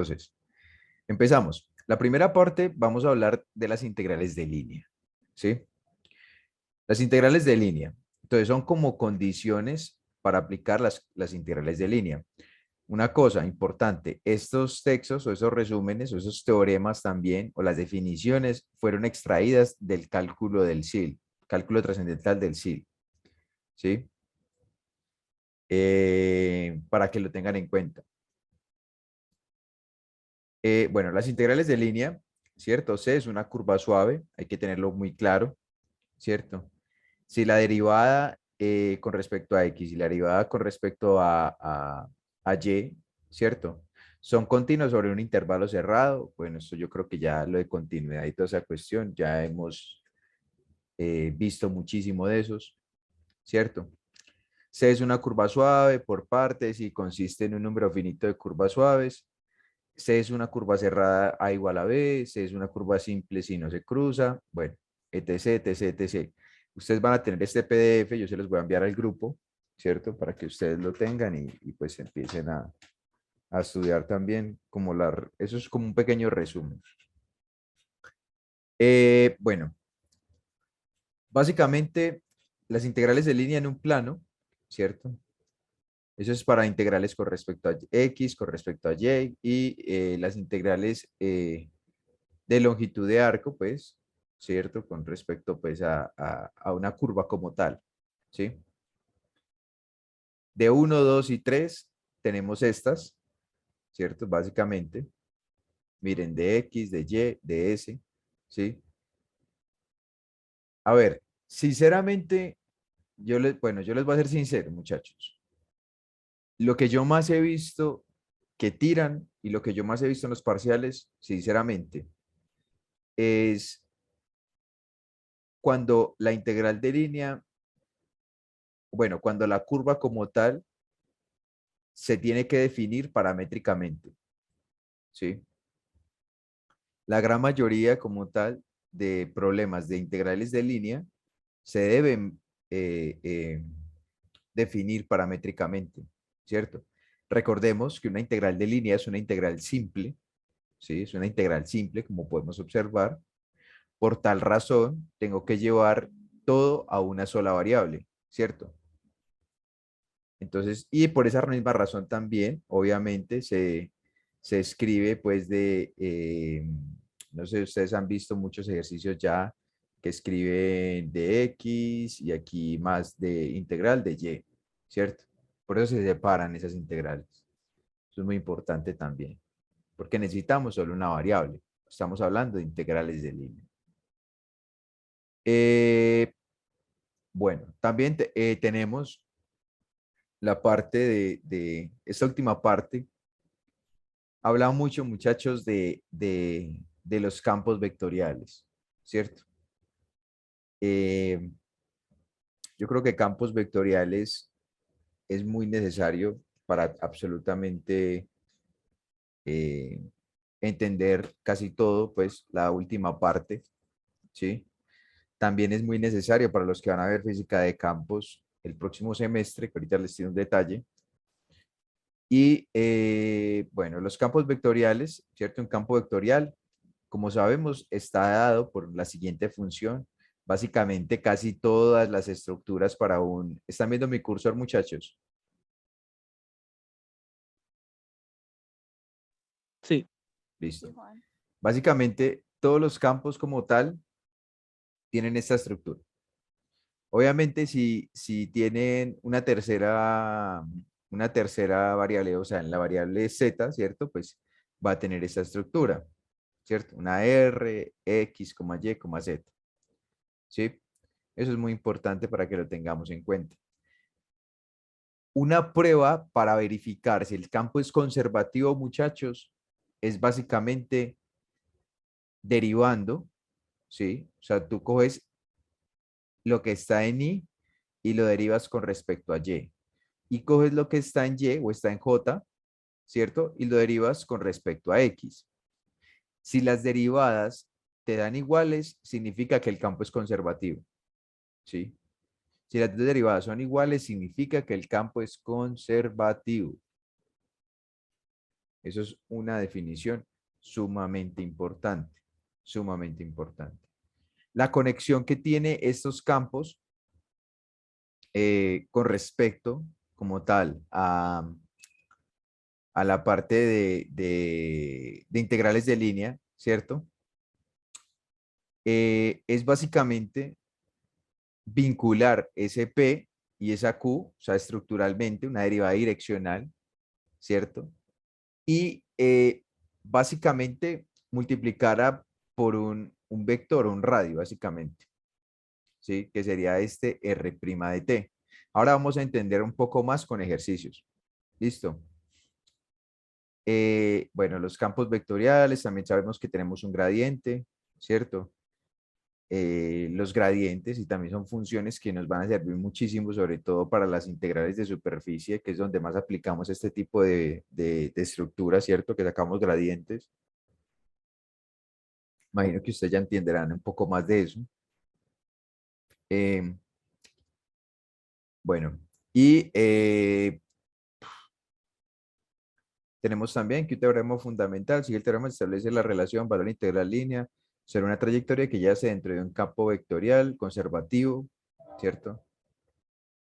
Entonces, empezamos. La primera parte vamos a hablar de las integrales de línea, ¿sí? Las integrales de línea. Entonces, son como condiciones para aplicar las integrales de línea. Una cosa importante, estos textos o esos resúmenes o esos teoremas también o las definiciones fueron extraídas del cálculo del SIL, cálculo trascendental del SIL, ¿sí? Para que lo tengan en cuenta. Bueno, las integrales de línea, ¿cierto? C es una curva suave, hay que tenerlo muy claro, ¿cierto? Si la derivada con respecto a X y la derivada con respecto a Y, ¿cierto? Son continuos sobre un intervalo cerrado. Bueno, esto yo creo que ya lo de continuidad y toda esa cuestión, ya hemos visto muchísimo de esos, ¿cierto? C es una curva suave por partes y consiste en un número finito de curvas suaves. C es una curva cerrada A igual a B, C es una curva simple si no se cruza, bueno, etc, etc, etc. Ustedes van a tener este PDF, yo se los voy a enviar al grupo, ¿cierto? Para que ustedes lo tengan y pues empiecen a estudiar también, eso es como un pequeño resumen. Bueno, básicamente las integrales de línea en un plano, ¿cierto? Eso es para integrales con respecto a X, con respecto a Y y las integrales de longitud de arco, pues, ¿cierto? Con respecto, pues, a una curva como tal, ¿sí? De 1, 2 y 3 tenemos estas, ¿cierto? Básicamente, miren, de X, de Y, de S, ¿sí? A ver, sinceramente, bueno, yo les voy a ser sincero, muchachos. Lo que yo más he visto que tiran y lo que yo más he visto en los parciales, sinceramente, es cuando la integral de línea, bueno, cuando la curva como tal se tiene que definir paramétricamente, ¿sí? La gran mayoría como tal de problemas de integrales de línea se deben definir paramétricamente, ¿cierto? Recordemos que una integral de línea es una integral simple, ¿sí? Es una integral simple, como podemos observar. Por tal razón, tengo que llevar todo a una sola variable, ¿cierto? Entonces, y por esa misma razón también, obviamente, se escribe pues no sé, ustedes han visto muchos ejercicios ya que escriben de X y aquí más de integral de Y, ¿cierto? Por eso se separan esas integrales. Eso es muy importante también, porque necesitamos solo una variable. Estamos hablando de integrales de línea. Bueno, también tenemos la parte esta última parte. Habla mucho, muchachos, de los campos vectoriales, ¿cierto? Eh, yo creo que campos vectoriales es muy necesario para absolutamente eh, entender casi todo, pues la última parte, ¿sí? También es muy necesario para los que van a ver física de campos el próximo semestre, que ahorita les doy un detalle. Y bueno, los campos vectoriales, ¿cierto? Un campo vectorial, como sabemos, está dado por la siguiente función. Básicamente, casi todas las estructuras para un... ¿Están viendo mi cursor, muchachos? Sí. Listo. Básicamente, todos los campos como tal tienen esta estructura. Obviamente, si tienen una tercera variable, o sea, en la variable z, ¿cierto? Pues va a tener esta estructura, ¿cierto? Una r, x, y, z, ¿sí? Eso es muy importante para que lo tengamos en cuenta. Una prueba para verificar si el campo es conservativo, muchachos, es básicamente derivando, ¿sí? O sea, tú coges lo que está en y lo derivas con respecto a y. Y coges lo que está en y o está en j, ¿cierto? Y lo derivas con respecto a x. Si las derivadas te dan iguales, significa que el campo es conservativo, ¿sí? Si las dos derivadas son iguales, significa que el campo es conservativo. Eso es una definición sumamente importante, sumamente importante. La conexión que tiene estos campos con respecto, como tal, a la parte de integrales de línea, ¿cierto? Es básicamente vincular ese P y esa Q, o sea, estructuralmente, una derivada direccional, ¿cierto? Y básicamente multiplicar por un vector, un radio, básicamente, ¿sí? Que sería este R' de T. Ahora vamos a entender un poco más con ejercicios. ¿Listo? Bueno, los campos vectoriales, también sabemos que tenemos un gradiente, ¿cierto? Los gradientes y también son funciones que nos van a servir muchísimo, sobre todo para las integrales de superficie, que es donde más aplicamos este tipo de estructura, ¿cierto? Que sacamos gradientes. Imagino que ustedes ya entenderán un poco más de eso. Eh, bueno, y tenemos también que un teorema fundamental, si el teorema establece la relación valor integral línea sobre una trayectoria que yace dentro de un campo vectorial conservativo, ¿cierto?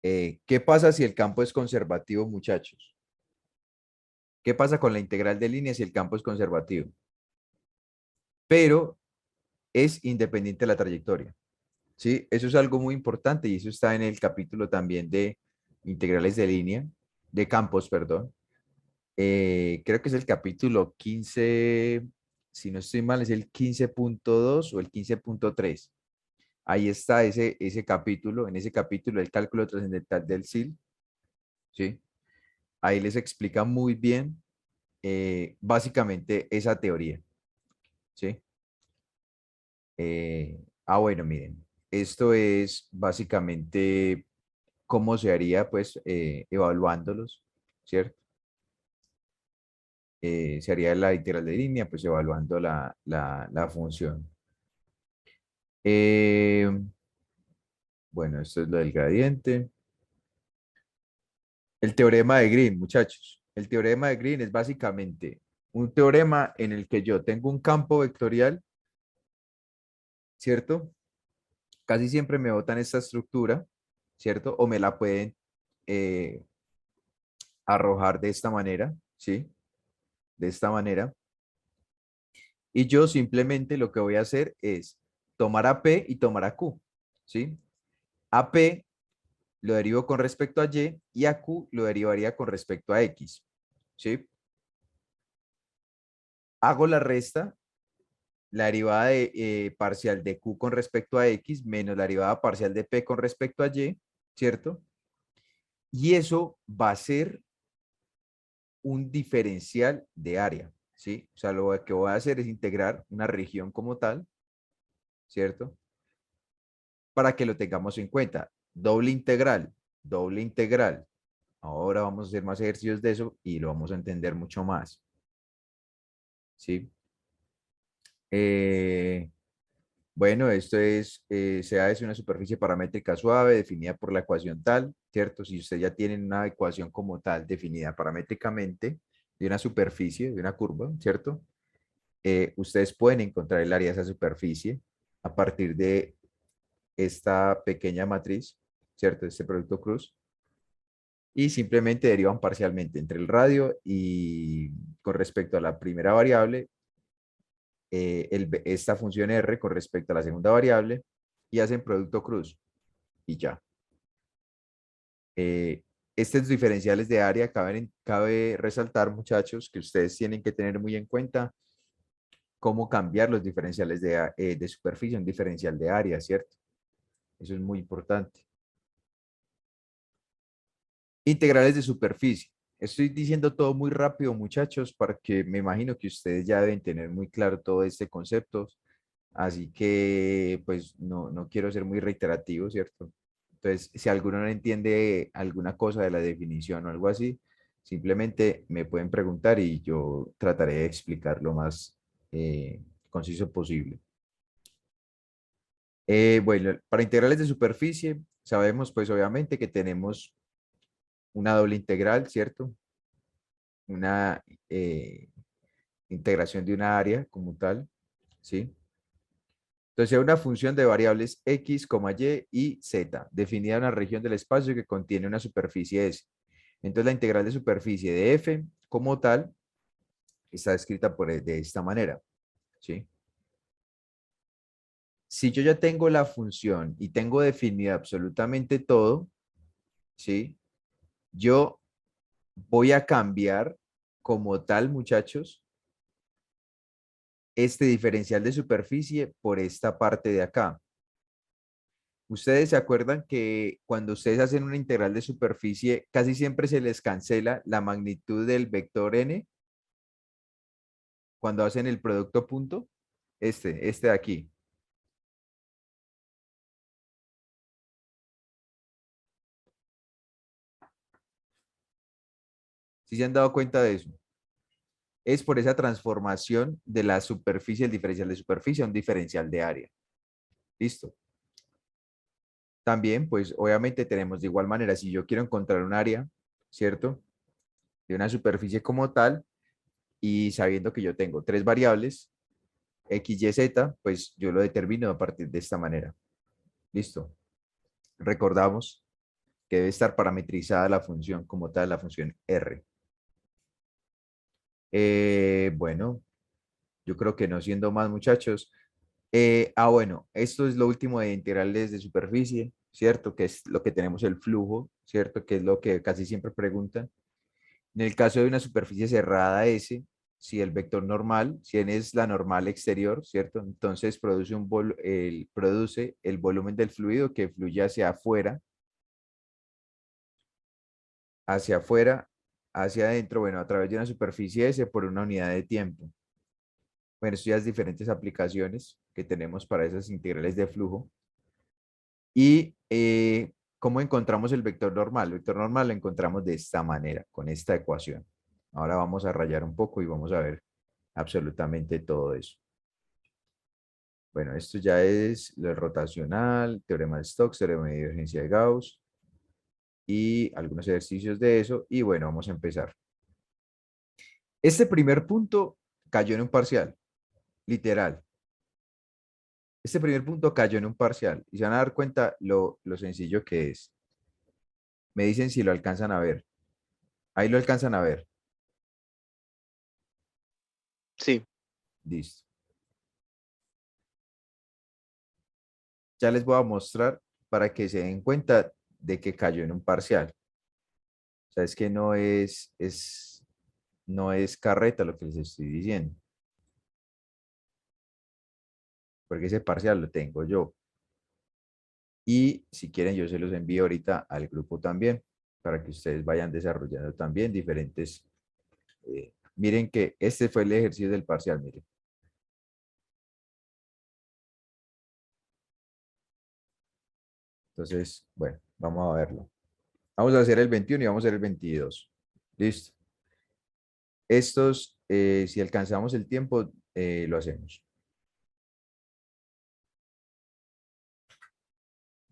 ¿Qué pasa si el campo es conservativo, muchachos? ¿Qué pasa con la integral de línea si el campo es conservativo? Pero es independiente de la trayectoria, ¿sí? Eso es algo muy importante y eso está en el capítulo también de integrales de línea, de campos, perdón. Creo que es el capítulo 15, si no estoy mal, es el 15.2 o el 15.3. Ahí está ese capítulo, en ese capítulo el cálculo trascendental del SIL, ¿sí? Ahí les explica muy bien básicamente esa teoría, ¿sí? Bueno, miren, esto es básicamente cómo se haría, pues, evaluándolos, ¿cierto? Se haría la integral de línea, pues, evaluando la función. Eh, bueno, esto es lo del gradiente. El teorema de Green, muchachos. El teorema de Green es básicamente un teorema en el que yo tengo un campo vectorial, ¿cierto? Casi siempre me botan esta estructura, ¿cierto? O me la pueden eh, arrojar de esta manera, ¿sí? De esta manera. Y yo simplemente lo que voy a hacer es tomar a P y tomar a Q, ¿sí? A P lo derivo con respecto a Y y a Q lo derivaría con respecto a X, ¿sí? Hago la resta, la derivada de, parcial de Q con respecto a X menos la derivada parcial de P con respecto a Y, ¿cierto? Y eso va a ser un diferencial de área, ¿sí? O sea, lo que voy a hacer es integrar una región como tal, ¿cierto? Para que lo tengamos en cuenta. Doble integral, doble integral. Ahora vamos a hacer más ejercicios de eso y lo vamos a entender mucho más, ¿sí? Eh, bueno, esto es, sea es una superficie paramétrica suave definida por la ecuación tal, ¿cierto? Si usted ya tiene una ecuación como tal definida paramétricamente de una superficie, de una curva, ¿cierto? Ustedes pueden encontrar el área de esa superficie a partir de esta pequeña matriz, ¿cierto? Este producto cruz. Y simplemente derivan parcialmente entre el radio y con respecto a la primera variable, esta función R con respecto a la segunda variable y hacen producto cruz y ya. Estos diferenciales de área cabe resaltar, muchachos, que ustedes tienen que tener muy en cuenta cómo cambiar los diferenciales de superficie, un diferencial de área, ¿cierto? Eso es muy importante. Integrales de superficie. Estoy diciendo todo muy rápido, muchachos, porque me imagino que ustedes ya deben tener muy claro todo este concepto. Así que, pues, no quiero ser muy reiterativo, ¿cierto? Entonces, si alguno no entiende alguna cosa de la definición o algo así, simplemente me pueden preguntar y yo trataré de explicar lo más conciso posible. Bueno, para integrales de superficie, sabemos, pues, obviamente que tenemos una doble integral, ¿cierto? una integración de una área como tal, ¿sí? Entonces, una función de variables x, y z, definida en una región del espacio que contiene una superficie S. Entonces, la integral de superficie de f como tal está escrita de esta manera, ¿sí? Si yo ya tengo la función y tengo definido absolutamente todo, ¿sí? Yo voy a cambiar como tal, muchachos, este diferencial de superficie por esta parte de acá. Ustedes se acuerdan que cuando ustedes hacen una integral de superficie, casi siempre se les cancela la magnitud del vector n cuando hacen el producto punto. Este de aquí. ¿Sí se han dado cuenta de eso? Es por esa transformación de la superficie, el diferencial de superficie a un diferencial de área. Listo. También, pues obviamente tenemos de igual manera, si yo quiero encontrar un área, ¿cierto? De una superficie como tal, y sabiendo que yo tengo tres variables, x, y, z, pues yo lo determino a partir de esta manera. Listo. Recordamos que debe estar parametrizada la función como tal, la función R. Bueno, yo creo que no siendo más, muchachos. Bueno, esto es lo último de integrales de superficie, ¿cierto? Que es lo que tenemos el flujo, ¿cierto? Que es lo que casi siempre preguntan. En el caso de una superficie cerrada S, si el vector normal, si n es la normal exterior, ¿cierto? Entonces produce el volumen del fluido que fluye hacia afuera, hacia adentro, bueno, a través de una superficie S por una unidad de tiempo. Bueno, esto ya es diferentes aplicaciones que tenemos para esas integrales de flujo. Y ¿cómo encontramos el vector normal? El vector normal lo encontramos de esta manera, con esta ecuación. Ahora vamos a rayar un poco y vamos a ver absolutamente todo eso. Bueno, esto ya es lo rotacional, teorema de Stokes, teorema de divergencia de Gauss y algunos ejercicios de eso. Y bueno, vamos a empezar. Este primer punto cayó en un parcial, literal. Este primer punto cayó en un parcial y se van a dar cuenta lo sencillo que es. Me dicen si lo alcanzan a ver. Ahí lo alcanzan a ver. Sí, Listo. Ya les voy a mostrar para que se den cuenta de que cayó en un parcial. O sea, es que no es carreta lo que les estoy diciendo, porque ese parcial lo tengo yo. Y si quieren, yo se los envío ahorita al grupo también, para que ustedes vayan desarrollando también diferentes. Miren que este fue el ejercicio del parcial, miren. Entonces, bueno, vamos a verlo. Vamos a hacer el 21 y vamos a hacer el 22. Listo. Estos, si alcanzamos el tiempo, lo hacemos.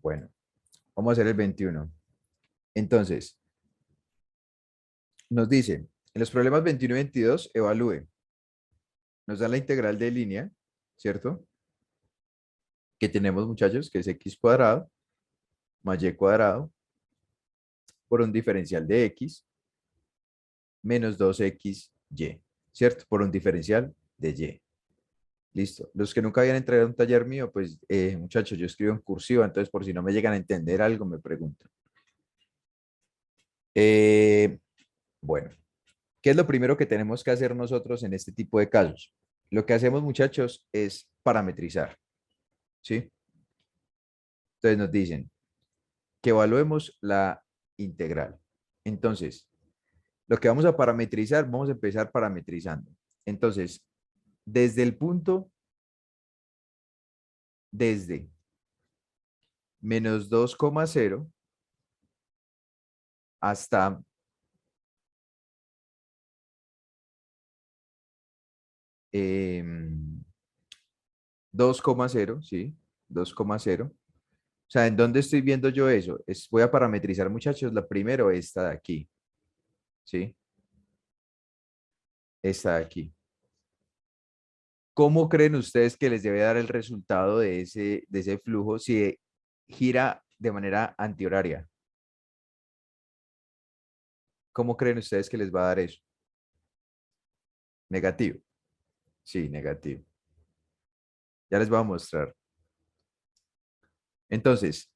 Bueno, vamos a hacer el 21. Entonces, nos dice, en los problemas 21 y 22, evalúe. Nos da la integral de línea, ¿cierto? Que tenemos, muchachos, que es x cuadrado más y cuadrado por un diferencial de x menos 2xy, ¿cierto? Por un diferencial de y. Listo. Los que nunca habían entrado a un taller mío, pues, muchachos, yo escribo en cursiva, entonces por si no me llegan a entender algo, me preguntan. Eh, bueno, ¿qué es lo primero que tenemos que hacer nosotros en este tipo de casos? Lo que hacemos, muchachos, es parametrizar, ¿sí? Entonces nos dicen que evaluemos la integral. Entonces, lo que vamos a parametrizar, vamos a empezar parametrizando. Entonces, desde el punto, desde menos 2,0 hasta 2,0, ¿sí? 2,0. O sea, ¿en dónde estoy viendo yo eso? Voy a parametrizar, muchachos, la primero, esta de aquí, ¿sí? esta de aquí. ¿Cómo creen ustedes que les debe dar el resultado de ese flujo si gira de manera antihoraria? ¿Cómo creen ustedes que les va a dar eso? Negativo. Sí, negativo. Ya les voy a mostrar. Entonces,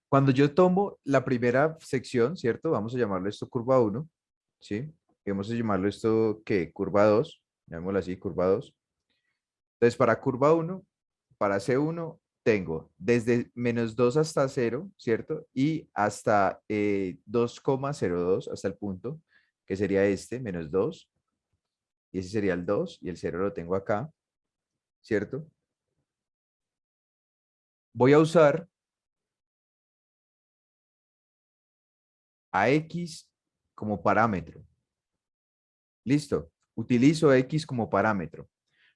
cuando yo tomo la primera sección, ¿cierto? Vamos a llamarlo esto curva uno, ¿sí? Y vamos a llamarlo esto, ¿qué? Curva 2. Llamémoslo así, curva 2. Entonces, para curva uno, para C1, tengo desde -2 hasta 0, ¿cierto? Y hasta 2,02, hasta el punto, que sería este, -2. Y ese sería el 2, y el 0 lo tengo acá, ¿cierto? Voy a usar a X como parámetro. Listo. Utilizo X como parámetro.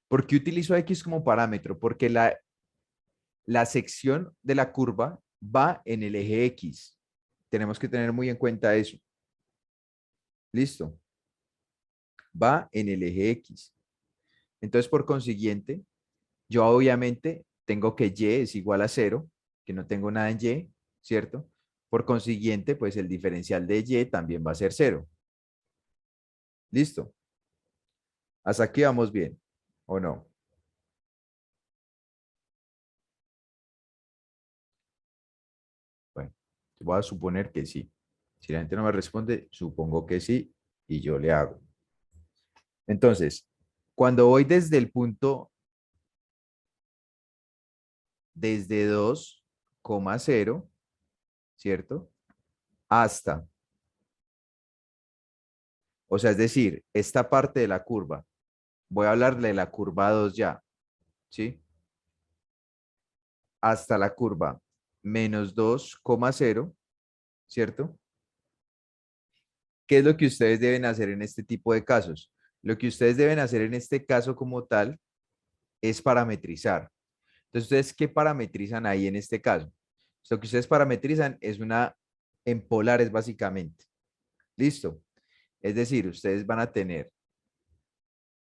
¿Por qué utilizo X como parámetro? Porque la sección de la curva va en el eje X. Tenemos que tener muy en cuenta eso. Listo. Va en el eje X. Entonces, por consiguiente, yo obviamente tengo que Y es igual a 0, que no tengo nada en Y, ¿cierto? Por consiguiente, pues el diferencial de Y también va a ser 0. Listo. Hasta aquí vamos bien, ¿o no? Bueno, voy a suponer que sí. Si la gente no me responde, supongo que sí y yo le hago. Entonces, cuando voy desde el punto, desde 2,0, ¿cierto? Hasta, o sea, es decir, esta parte de la curva, voy a hablarle de la curva 2 ya, ¿sí? Hasta la curva -2,0, ¿cierto? ¿Qué es lo que ustedes deben hacer en este tipo de casos? Lo que ustedes deben hacer en este caso como tal es parametrizar. Entonces, ¿ustedes qué parametrizan ahí en este caso? Lo que ustedes parametrizan es una en polares básicamente. ¿Listo? Es decir, ustedes van a tener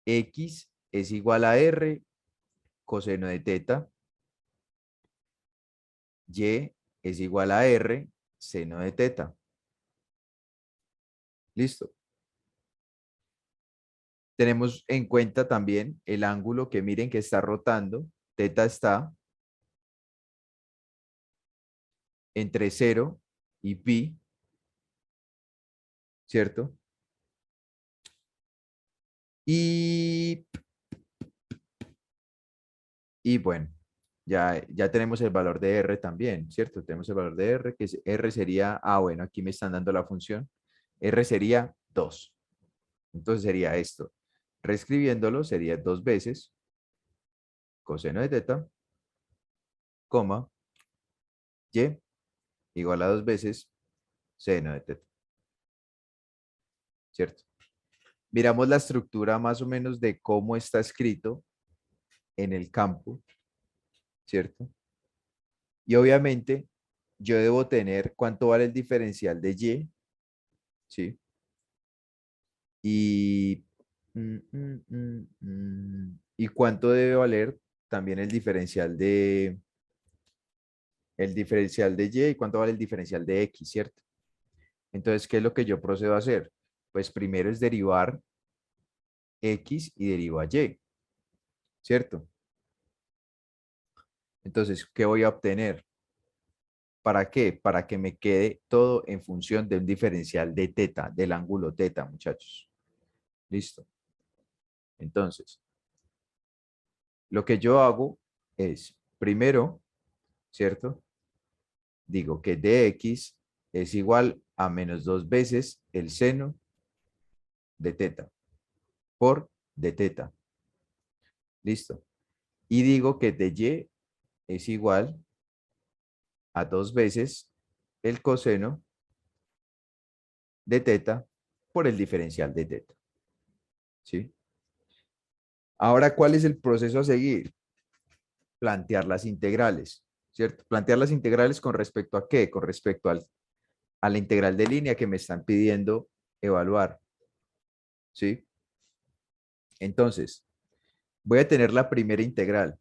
X es igual a R coseno de teta, Y es igual a R seno de teta. ¿Listo? Tenemos en cuenta también el ángulo que miren que está rotando. Teta está entre 0 y pi, ¿cierto? Y, y bueno, ya tenemos el valor de R también, ¿cierto? Tenemos el valor de R, que R sería, bueno, aquí me están dando la función. R sería 2. Entonces sería esto. Reescribiéndolo sería 2 veces coseno de teta, coma, y igual a 2 veces seno de teta, ¿cierto? Miramos la estructura más o menos de cómo está escrito en el campo, ¿cierto? Y obviamente yo debo tener cuánto vale el diferencial de Y, ¿sí? Y, y cuánto debe valer también el diferencial de Y y cuánto vale el diferencial de X, ¿cierto? Entonces, ¿qué es lo que yo procedo a hacer? Pues primero es derivar X y derivo a Y, ¿cierto? Entonces, ¿qué voy a obtener? ¿Para qué? Para que me quede todo en función de un diferencial de teta, del ángulo teta, muchachos. Listo. Entonces, lo que yo hago es, primero, ¿cierto? Digo que dx es igual a menos 2 veces el seno de teta por de teta. Listo. Y digo que dy es igual a 2 veces el coseno de teta por el diferencial de teta. ¿Sí? Ahora, ¿cuál es el proceso a seguir? Plantear las integrales, ¿cierto? Plantear las integrales con respecto a qué? Con respecto a la integral de línea que me están pidiendo evaluar, ¿sí? Entonces, voy a tener la primera integral.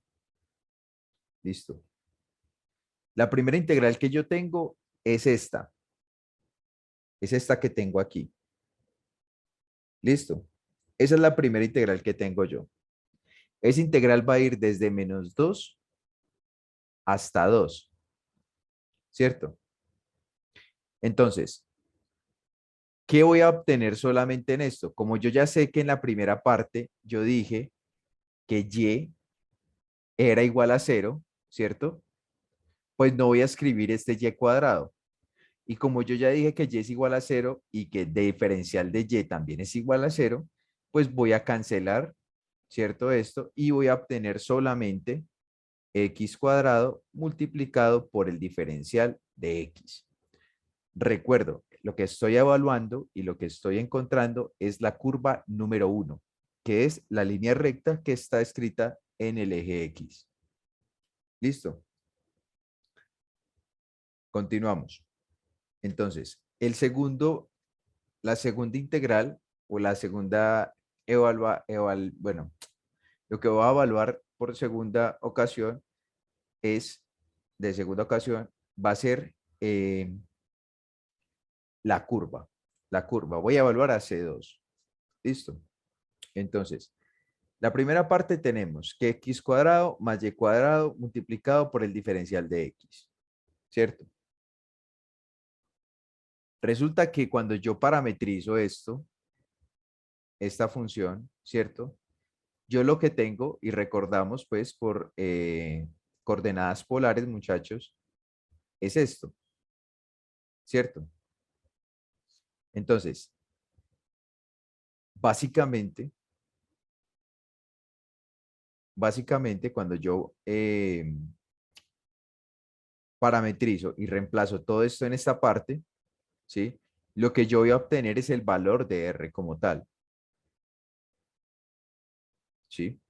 Listo. La primera integral que yo tengo es esta. Es esta que tengo aquí. Listo. Esa es la primera integral que tengo yo. Esa integral va a ir desde -2 hasta 2, ¿cierto? Entonces, ¿qué voy a obtener solamente en esto? Como yo ya sé que en la primera parte yo dije que y era igual a 0, ¿cierto? Pues no voy a escribir este y cuadrado. Y como yo ya dije que y es igual a 0 y que de diferencial de y también es igual a 0, pues voy a cancelar, ¿cierto? Esto y voy a obtener solamente x cuadrado multiplicado por el diferencial de x. Recuerdo, lo que estoy evaluando y lo que estoy encontrando es la curva número 1, que es la línea recta que está escrita en el eje X. ¿Listo? Continuamos. Entonces, la segunda integral o la segunda bueno, lo que voy a evaluar por segunda ocasión es, de segunda ocasión, va a ser la curva. La curva. Voy a evaluar a C2. ¿Listo? Entonces, la primera parte tenemos que x cuadrado más y cuadrado multiplicado por el diferencial de x, ¿cierto? Resulta que cuando yo parametrizo esta función, ¿cierto? Yo lo que tengo, y recordamos pues por coordenadas polares, muchachos, es esto, ¿cierto? Entonces, básicamente, cuando yo parametrizo y reemplazo todo esto en esta parte, ¿sí? Lo que yo voy a obtener es el valor de R como tal, ¿sí?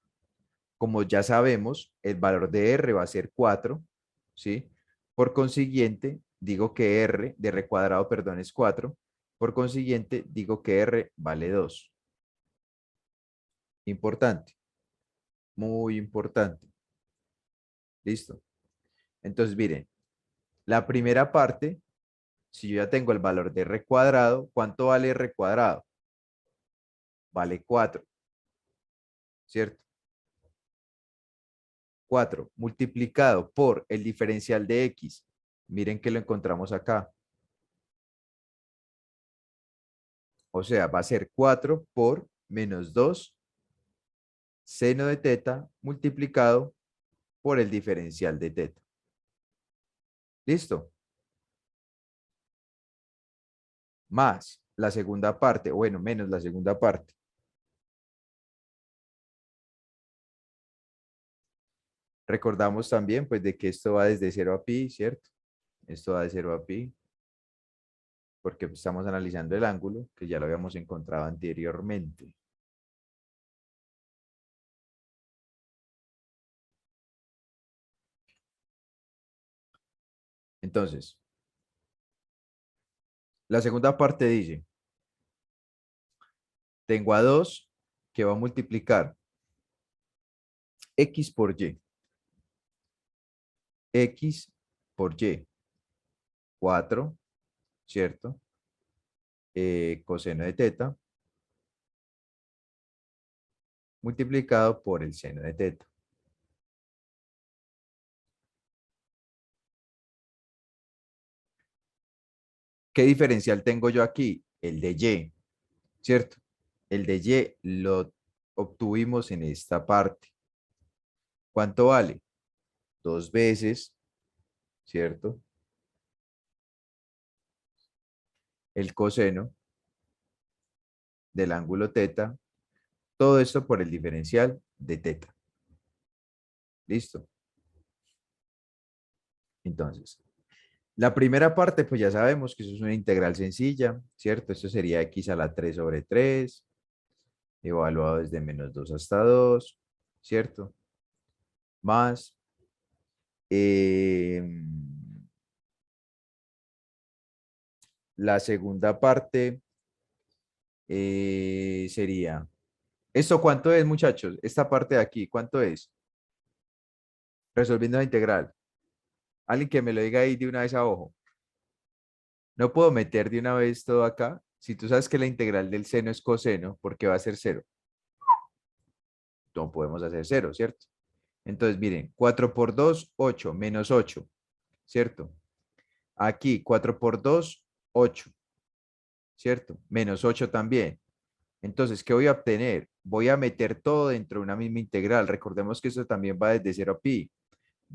Como ya sabemos, el valor de R va a ser 4, ¿sí? Por consiguiente, digo que R de R cuadrado, perdón, es 4. Por consiguiente, digo que R vale 2. Importante, muy importante. ¿Listo? Entonces, miren, la primera parte, si yo ya tengo el valor de R cuadrado, ¿cuánto vale R cuadrado? Vale 4, ¿cierto? 4 multiplicado por el diferencial de X. Miren que lo encontramos acá. O sea, va a ser 4 por -2 seno de teta multiplicado por el diferencial de teta. ¿Listo? Más la segunda parte, bueno, menos la segunda parte. Recordamos también, pues, de que esto va desde 0 a pi, ¿cierto? Esto va de 0 a pi, porque estamos analizando el ángulo, que ya lo habíamos encontrado anteriormente. Entonces, la segunda parte dice, tengo a 2 que va a multiplicar x por y. X por y. 4, ¿cierto? Coseno de teta multiplicado por el seno de teta. ¿Qué diferencial tengo yo aquí? El de y, ¿cierto? El de y lo obtuvimos en esta parte. ¿Cuánto vale? 2 veces, ¿cierto? El coseno del ángulo teta. Todo esto por el diferencial de teta. ¿Listo? Entonces, la primera parte, pues ya sabemos que eso es una integral sencilla, ¿cierto? Esto sería x a la 3 sobre 3, evaluado desde -2 hasta 2, ¿cierto? Más eh, la segunda parte sería ¿Esto cuánto es, muchachos? Esta parte de aquí, ¿cuánto es? Resolviendo la integral. Alguien que me lo diga ahí de una vez a ojo. No puedo meter de una vez todo acá. Si tú sabes que la integral del seno es coseno, ¿por qué va a ser cero? No podemos hacer cero, ¿cierto? Entonces, miren, 4 por 2, 8, menos 8, ¿cierto? Aquí, 4 por 2, 8, ¿cierto? Menos 8 también. Entonces, ¿qué voy a obtener? Voy a meter todo dentro de una misma integral. Recordemos que esto también va desde 0 a pi.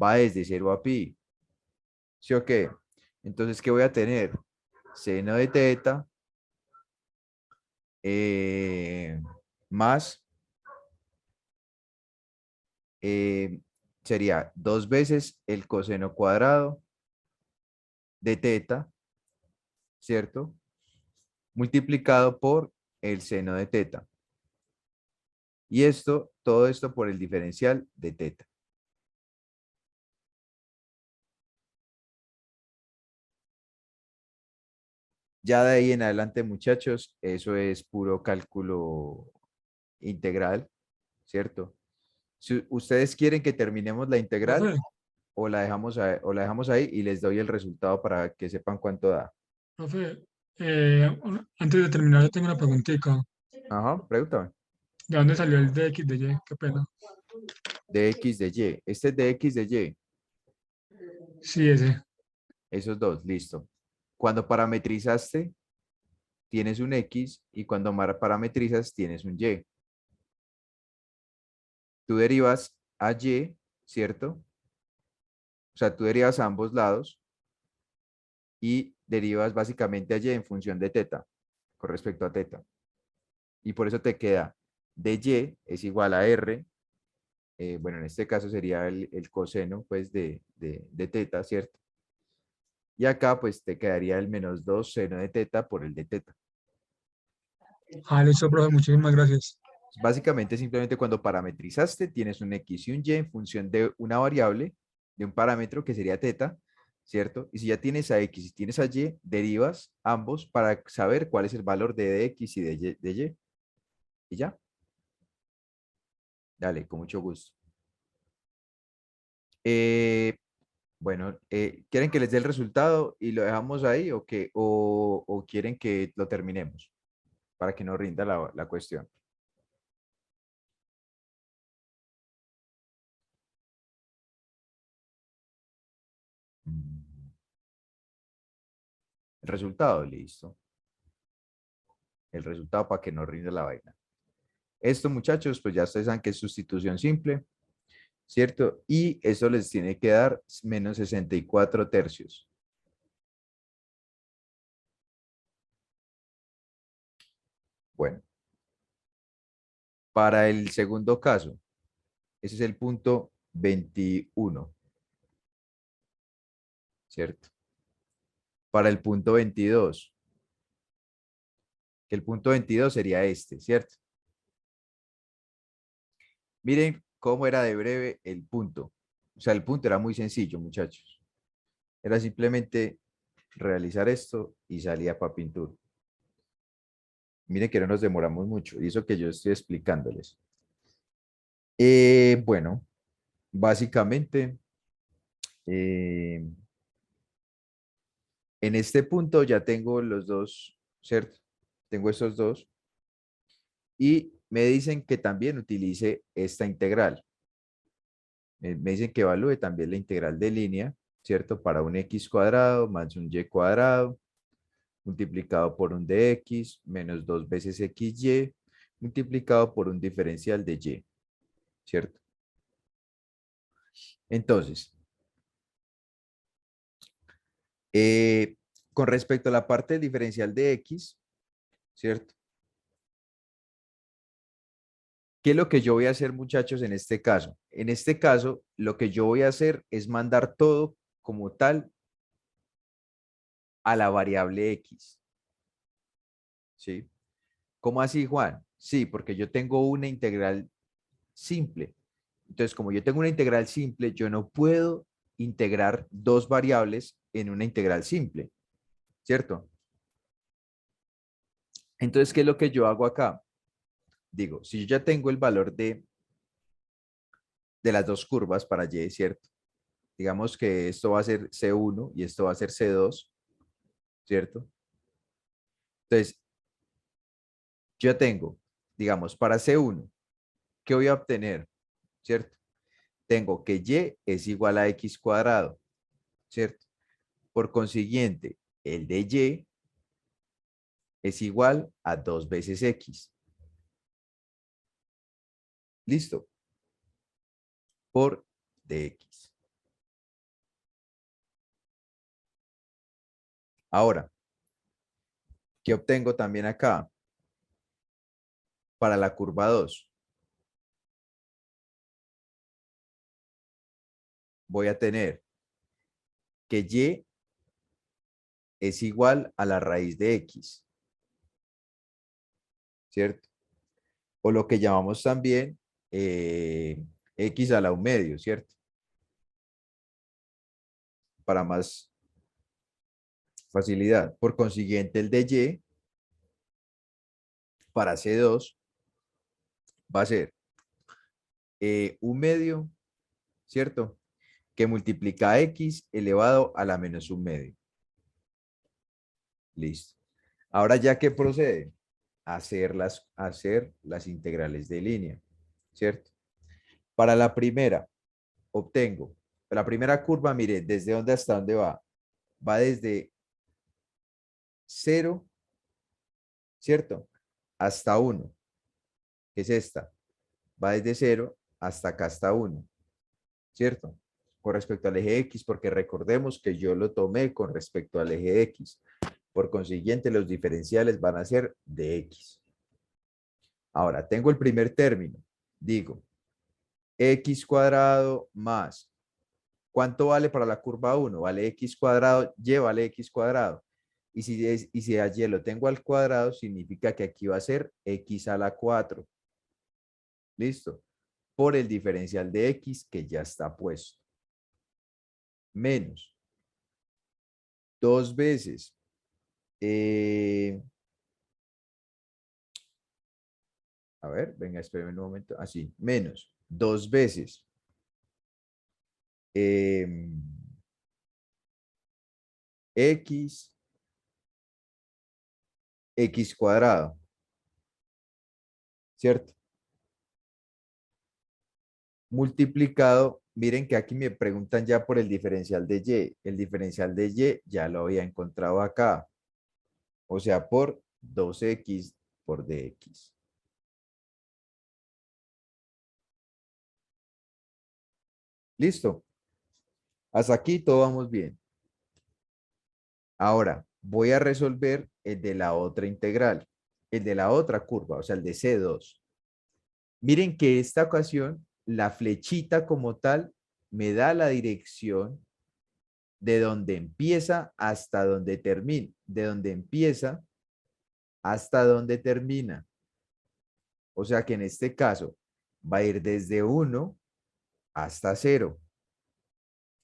Va desde 0 a pi. ¿Sí o qué? Entonces, ¿qué voy a tener? Seno de teta eh, más eh, sería 2 veces el coseno cuadrado de teta, ¿cierto? Multiplicado por el seno de teta. Y esto, todo esto por el diferencial de teta. Ya de ahí en adelante, muchachos, eso es puro cálculo integral, ¿cierto? Si ustedes quieren que terminemos la integral Profe, o la dejamos ahí y les doy el resultado para que sepan cuánto da. profe, antes de terminar, yo tengo una preguntita. Ajá, pregúntame. ¿De dónde salió el de X de Y? Qué pena. De X de Y. Este es de X de Y. Sí, ese. Esos dos, listo. Cuando parametrizaste, tienes un X y cuando parametrizas, tienes un Y. Tú derivas a Y, ¿cierto? O sea, tú derivas a ambos lados y derivas básicamente a Y en función de teta, con respecto a teta. Y por eso te queda de Y es igual a R, bueno, en este caso sería el coseno, pues, de teta, ¿cierto? Y acá, pues, te quedaría el menos 2 seno de teta por el de teta. Ah, listo, profe, muchísimas gracias. Básicamente, simplemente cuando parametrizaste, tienes un X y un Y en función de una variable, de un parámetro que sería teta, ¿cierto? Y si ya tienes a X y tienes a Y, derivas ambos para saber cuál es el valor de X y de Y. Y ya, dale, con mucho gusto. Eh, bueno, ¿quieren que les dé el resultado y lo dejamos ahí o, o quieren que lo terminemos para que no rinda la cuestión? Mm, El resultado, listo. El resultado para que no rinda la vaina. Esto, muchachos, pues ya ustedes saben que es sustitución simple, ¿cierto? Y eso les tiene que dar menos 64 tercios. Bueno, para el segundo caso, ese es el punto 21, ¿cierto? Para el punto 22, que el punto 22 sería este, ¿cierto? Miren cómo era de breve el punto. O sea, el punto era muy sencillo, muchachos. Era simplemente realizar esto y salía para pintura. Miren que no nos demoramos mucho, y eso que yo estoy explicándoles. Bueno, básicamente, eh, en este punto ya tengo los dos, ¿cierto? Tengo estos dos. Y me dicen que también utilice esta integral. Me dicen que evalúe también la integral de línea, ¿cierto? Para un x cuadrado más un y cuadrado multiplicado por un de x menos 2 veces xy multiplicado por un diferencial de y, ¿cierto? Entonces, eh, con respecto a la parte del diferencial de x, ¿cierto? ¿Qué es lo que yo voy a hacer, muchachos, en este caso? En este caso, lo que yo voy a hacer es mandar todo como tal a la variable x, ¿sí? ¿Cómo así, Juan? Sí, porque yo tengo una integral simple. Entonces, como yo tengo una integral simple, yo no puedo integrar dos variables en una integral simple, ¿cierto? Entonces, ¿qué es lo que yo hago acá? digo, si yo ya tengo el valor de las dos curvas para y, ¿cierto? Digamos que esto va a ser C1 y esto va a ser C2, ¿cierto? Entonces, yo tengo, digamos, para C1, ¿qué voy a obtener? ¿Cierto? Tengo que y es igual a x cuadrado, ¿cierto? Por consiguiente, el de y es igual a 2 veces x. ¿Listo? Por dx. Ahora, ¿qué obtengo también acá? Para la curva 2, voy a tener que y es igual a la raíz de x, ¿cierto? O lo que llamamos también x a la un medio, ¿cierto? Para más facilidad. Por consiguiente, el de y para C2 va a ser un medio, ¿cierto? Que multiplica a x elevado a la menos un medio. Listo. Ahora ya que procede hacer las integrales de línea, ¿cierto? Para la primera, obtengo, la primera curva, mire, ¿desde dónde hasta dónde va? Va desde 0, ¿cierto? Hasta 1, que es esta. Va desde 0 hasta acá hasta 1, ¿cierto? Con respecto al eje X, porque recordemos que yo lo tomé con respecto al eje X. Por consiguiente, los diferenciales van a ser de X. Ahora, tengo el primer término. Digo, X cuadrado más. ¿Cuánto vale para la curva 1? Vale X cuadrado, Y vale X cuadrado. Y si a Y lo tengo al cuadrado, significa que aquí va a ser X a la 4. ¿Listo? Por el diferencial de X que ya está puesto. Menos 2 veces. A ver, venga, espérame un momento. Así, menos 2 veces. eh, X, X cuadrado, ¿cierto? Multiplicado, miren que aquí me preguntan ya por el diferencial de Y. El diferencial de Y ya lo había encontrado acá. O sea, por 2x por dx. ¿Listo? Hasta aquí todo vamos bien. Ahora, voy a resolver el de la otra integral, el de la otra curva, o sea, el de C2. Miren que esta ocasión, la flechita como tal me da la dirección de donde empieza hasta donde termina, de donde empieza hasta donde termina. O sea que en este caso va a ir desde 1 hasta 0,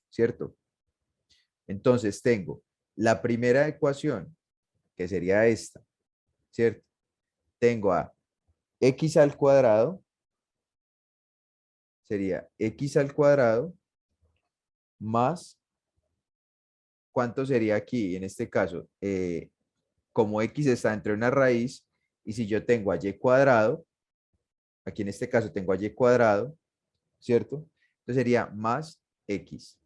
¿cierto? Entonces tengo la primera ecuación, que sería esta, ¿cierto? Tengo a x al cuadrado, sería x al cuadrado más, ¿cuánto sería aquí en este caso? Como x está entre una raíz, y si yo tengo a y cuadrado, aquí en este caso tengo a y cuadrado, ¿cierto? Entonces sería más x.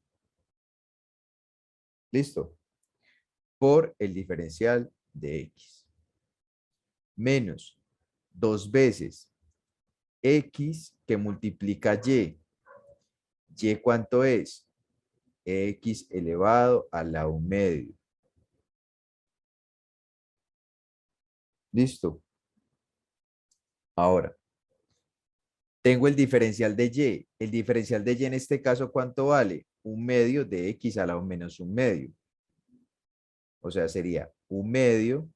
¿Listo? Por el diferencial de x. Menos 2 veces x que multiplica y. ¿Y cuánto es? X elevado a la un medio. ¿Listo? Ahora, tengo el diferencial de y. El diferencial de y en este caso, ¿cuánto vale? Un medio de x a la un menos un medio. O sea, sería un medio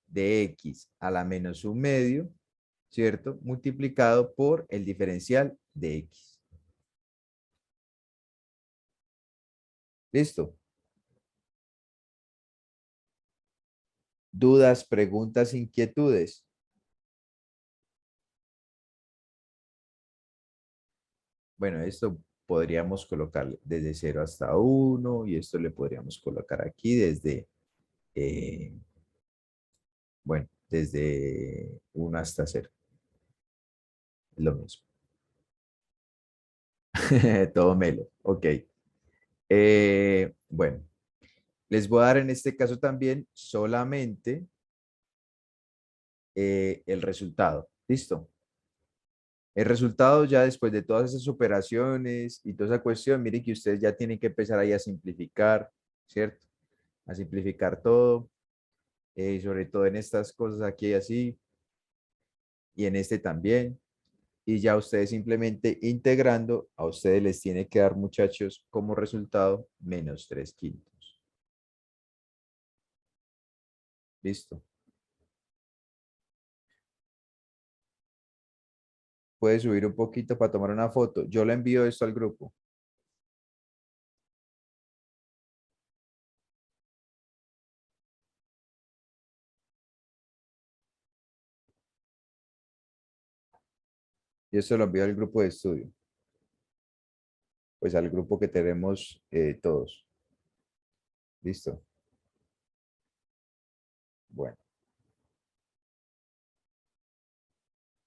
de x a la menos un medio, ¿cierto? Multiplicado por el diferencial de x. ¿Listo? ¿Dudas, preguntas, inquietudes? Bueno, esto podríamos colocarle desde 0 hasta 1 y esto le podríamos colocar aquí desde, eh, bueno, desde 1 hasta 0. Es lo mismo. Todo melo. Ok. Bueno, les voy a dar en este caso también solamente el resultado. ¿Listo? El resultado ya después de todas esas operaciones y toda esa cuestión, miren que ustedes ya tienen que empezar ahí a simplificar, ¿cierto? A simplificar todo, sobre todo en estas cosas aquí así y en este también. Y ya ustedes simplemente integrando, a ustedes les tiene que dar, muchachos, como resultado -3/5. ¿Listo? Puede subir un poquito para tomar una foto. Yo le envío esto al grupo. Y esto lo envío al grupo de estudio. Pues al grupo que tenemos todos. ¿Listo? Bueno.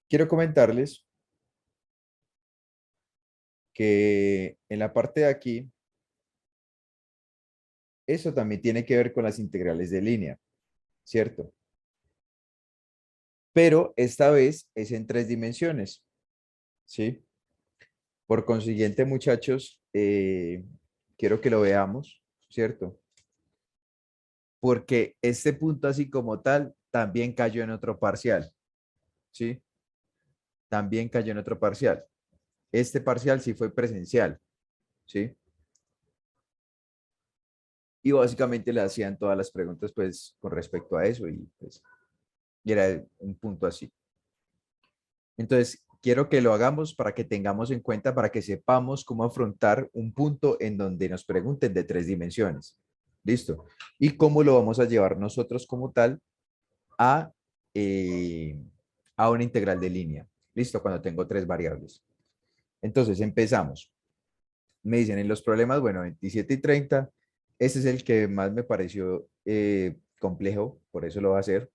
Quiero comentarles que en la parte de aquí, eso también tiene que ver con las integrales de línea, ¿cierto? Pero esta vez es en 3 dimensiones, ¿sí? Por consiguiente, muchachos, quiero que lo veamos, ¿cierto? Porque este punto así como tal también cayó en otro parcial, ¿sí? También cayó en otro parcial. Este parcial sí fue presencial, ¿sí? Y básicamente le hacían todas las preguntas, pues, con respecto a eso y, pues, y era un punto así. Entonces, quiero que lo hagamos para que tengamos en cuenta, para que sepamos cómo afrontar un punto en donde nos pregunten de 3 dimensiones. ¿Listo? Y cómo lo vamos a llevar nosotros como tal a, eh, a una integral de línea. ¿Listo? Cuando tengo 3 variables. Entonces, empezamos. Me dicen en los problemas, bueno, 27 y 30, ese es el que más me pareció complejo, por eso lo va a hacer.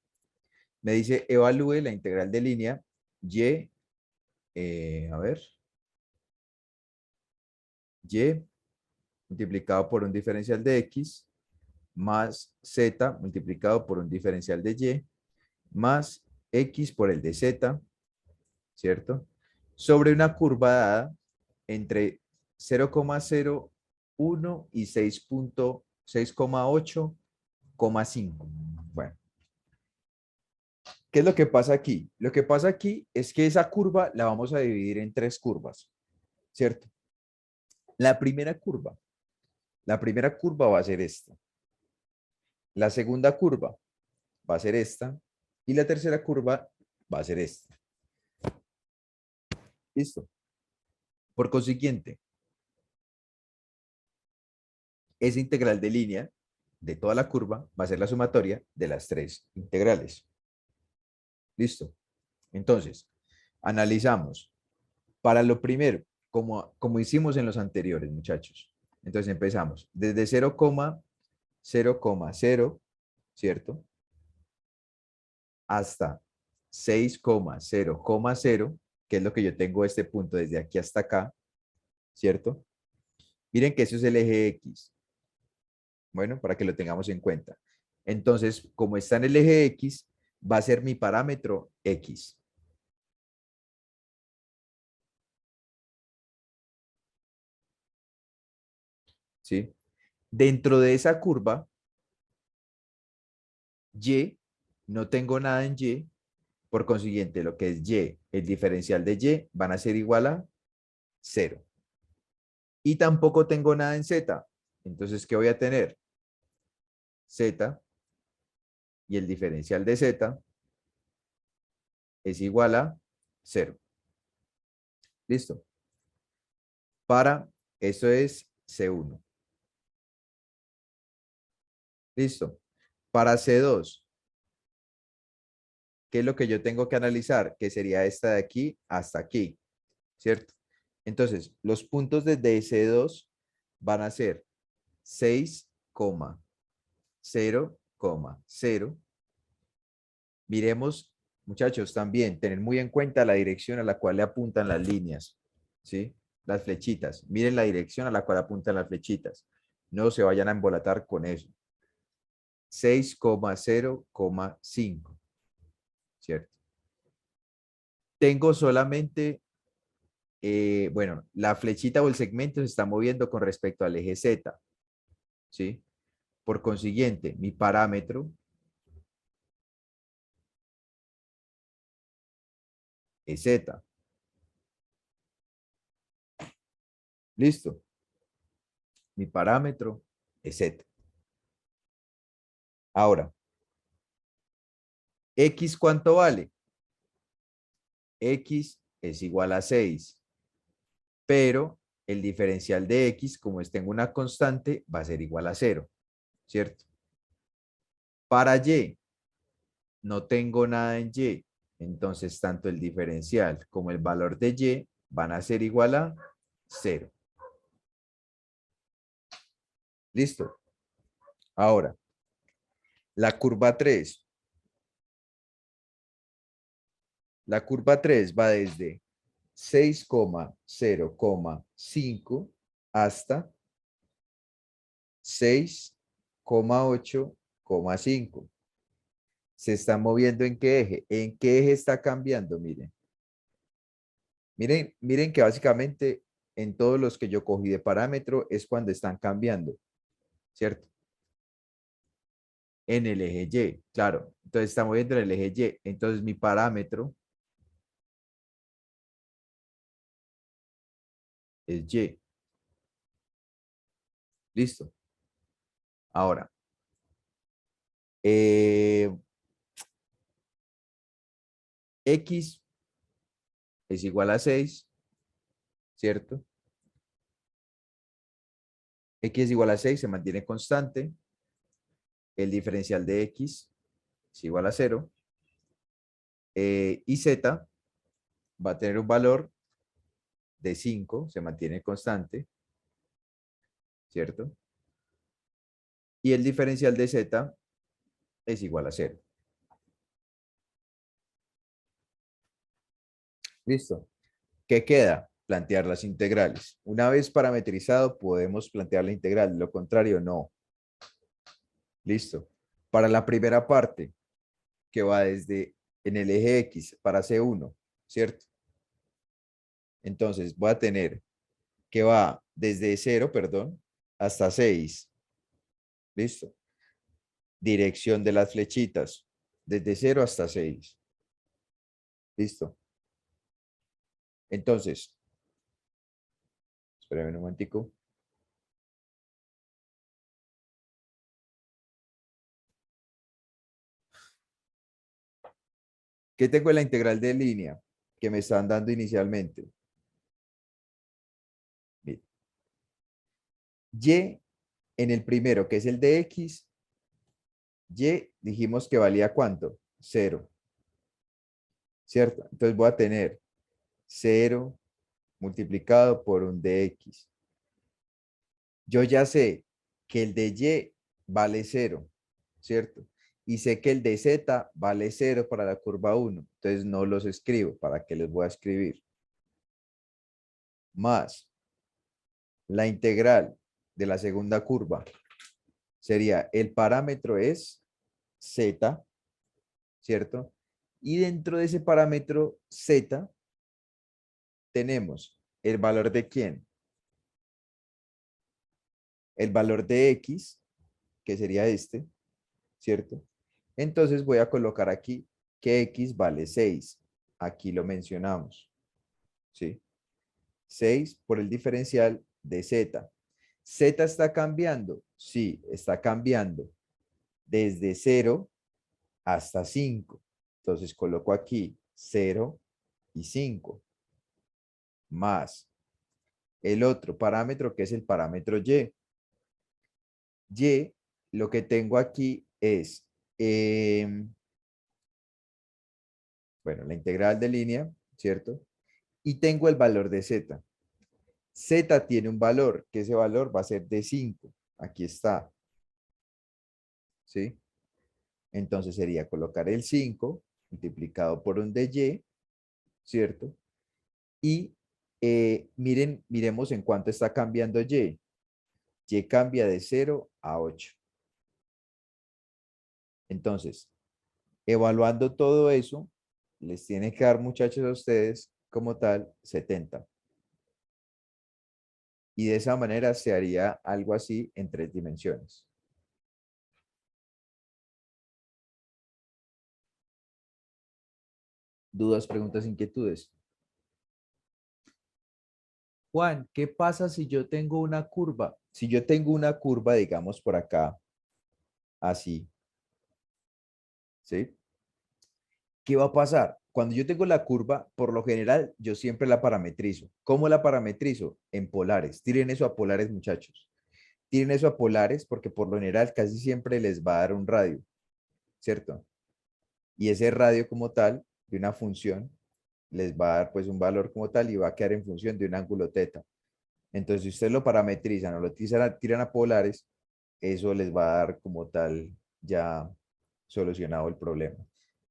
Me dice, evalúe la integral de línea y, a ver, y multiplicado por un diferencial de x más z multiplicado por un diferencial de y más x por el de z, ¿cierto? Sobre una curva dada entre 0,01 y 6,8,5. Bueno, ¿qué es lo que pasa aquí? Lo que pasa aquí es que esa curva la vamos a dividir en 3 curvas, ¿cierto? La primera curva, la primera curva va a ser esta. La segunda curva va a ser esta. Y la tercera curva va a ser esta. ¿Listo? Por consiguiente, esa integral de línea de toda la curva va a ser la sumatoria de las 3 integrales. ¿Listo? Entonces, analizamos. Para lo primero, como hicimos en los anteriores, muchachos. Entonces empezamos desde 0,0,0, ¿cierto? Hasta 6,0,0, que es lo que yo tengo este punto desde aquí hasta acá, ¿cierto? Miren que eso es el eje X. Bueno, para que lo tengamos en cuenta. Entonces, como está en el eje X, va a ser mi parámetro X. ¿Sí? Dentro de esa curva, Y, no tengo nada en Y, por consiguiente, lo que es Y, el diferencial de Y, van a ser igual a 0. Y tampoco tengo nada en Z. Entonces, ¿qué voy a tener? Z y el diferencial de Z es igual a 0. ¿Listo? Para, eso es C1. ¿Listo? Para C2, ¿qué es lo que yo tengo que analizar? Que sería esta de aquí hasta aquí, ¿cierto? Entonces, los puntos de DC2 van a ser 6,0,0. Miremos, muchachos, también tener muy en cuenta la dirección a la cual le apuntan las líneas, ¿sí? Las flechitas. Miren la dirección a la cual apuntan las flechitas. No se vayan a embolatar con eso. 6,0,5, ¿cierto? Tengo solamente, bueno, la flechita o el segmento se está moviendo con respecto al eje Z, ¿sí? Por consiguiente, mi parámetro es Z. ¿Listo? Mi parámetro es Z. Ahora, ¿X cuánto vale? X es igual a 6, pero el diferencial de X, como es tengo una constante, va a ser igual a 0, ¿cierto? Para Y, no tengo nada en Y, entonces tanto el diferencial como el valor de Y van a ser igual a 0. ¿Listo? Ahora, la curva 3. La curva 3 va desde 6,0,5 hasta 6,8,5. ¿Se está moviendo en qué eje? ¿En qué eje está cambiando? Miren. Miren que básicamente en todos los que yo cogí de parámetro es cuando están cambiando, ¿cierto? En el eje Y, claro. Entonces está moviendo en el eje Y. Entonces mi parámetro es Y. Listo. Ahora, eh, X es igual a 6, ¿cierto? X es igual a 6, se mantiene constante. El diferencial de X es igual a 0. Y Z va a tener un valor de 5, se mantiene constante, ¿cierto? Y el diferencial de Z es igual a 0. ¿Listo? ¿Qué queda? Plantear las integrales. Una vez parametrizado, podemos plantear la integral. De lo contrario, no. Listo. Para la primera parte, que va desde en el eje X para C1, ¿cierto? Entonces voy a tener que va desde 0, perdón, hasta 6. ¿Listo? Dirección de las flechitas, desde 0 hasta 6. ¿Listo? Entonces, espérame un momentico. ¿Qué tengo en la integral de línea que me están dando inicialmente? Mira, Y en el primero, que es el de X, Y dijimos que valía ¿cuánto? 0, ¿cierto? Entonces voy a tener 0 multiplicado por un de X. Yo ya sé que el de Y vale 0, ¿cierto? Y sé que el de Z vale 0 para la curva 1. Entonces no los escribo. ¿Para qué les voy a escribir? Más la integral de la segunda curva sería el parámetro es Z, ¿cierto? Y dentro de ese parámetro Z tenemos el valor de ¿quién? El valor de X, que sería este, ¿cierto? Entonces voy a colocar aquí que X vale 6. Aquí lo mencionamos, ¿sí? 6 por el diferencial de Z. ¿Z está cambiando? Sí, está cambiando desde 0 hasta 5. Entonces coloco aquí 0 y 5 más el otro parámetro que es el parámetro Y. Y, lo que tengo aquí es, bueno, la integral de línea, ¿cierto? Y tengo el valor de Z. Z tiene un valor, que ese valor va a ser de 5. Aquí está, ¿sí? Entonces sería colocar el 5 multiplicado por un de Y, ¿cierto? Y miremos en cuánto está cambiando Y. Y cambia de 0 a 8. Entonces, evaluando todo eso, les tiene que dar, muchachos, a ustedes como tal 70. Y de esa manera se haría algo así en 3 dimensiones. ¿Dudas, preguntas, inquietudes? Juan, ¿qué pasa si yo tengo una curva? Si yo tengo una curva, digamos por acá, así, ¿sí? ¿Qué va a pasar? Cuando yo tengo la curva, por lo general, yo siempre la parametrizo. ¿Cómo la parametrizo? En polares. Tiren eso a polares, muchachos. Tiren eso a polares porque por lo general casi siempre les va a dar un radio, ¿cierto? Y ese radio como tal, de una función, les va a dar pues un valor como tal y va a quedar en función de un ángulo teta. Entonces, si ustedes lo parametrizan o lo tiran a polares, eso les va a dar como tal ya solucionado el problema.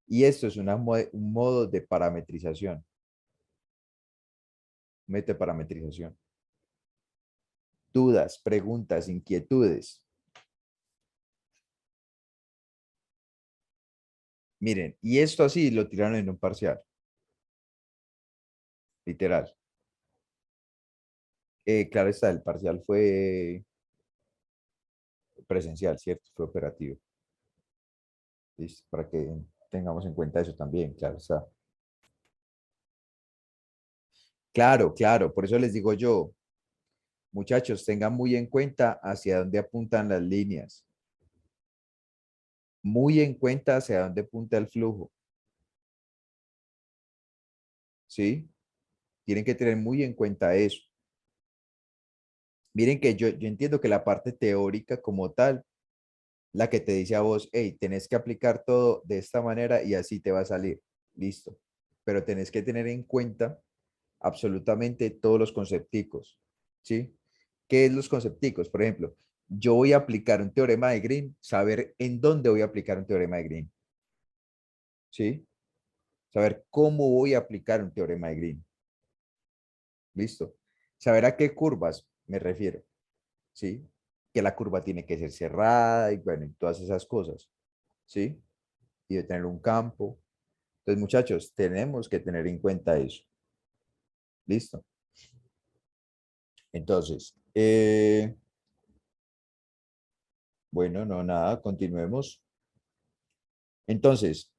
Y esto es un modo de parametrización. Mete parametrización. Dudas, preguntas, inquietudes. Miren, y esto así lo tiraron en un parcial. Literal. Claro está, el parcial fue presencial, ¿cierto? Fue operativo. ¿Listo? Para que tengamos en cuenta eso también, claro está. Claro, claro, por eso les digo yo, muchachos, tengan muy en cuenta hacia dónde apuntan las líneas, muy en cuenta hacia dónde apunta el flujo, ¿sí? Tienen que tener muy en cuenta eso. Miren que yo entiendo que la parte teórica como tal, la que te dice a vos, hey, tenés que aplicar todo de esta manera y así te va a salir, listo. Pero tenés que tener en cuenta absolutamente todos los concepticos, ¿sí? ¿Qué es los concepticos? Por ejemplo, yo voy a aplicar un teorema de Green, saber en dónde voy a aplicar un teorema de Green, ¿sí? Saber cómo voy a aplicar un teorema de Green, ¿listo? Saber a qué curvas me refiero, ¿sí? Que la curva tiene que ser cerrada y bueno, y todas esas cosas, ¿sí? Y de tener un campo. Entonces, muchachos, tenemos que tener en cuenta eso, ¿listo? Entonces, bueno, no, nada, continuemos. Entonces,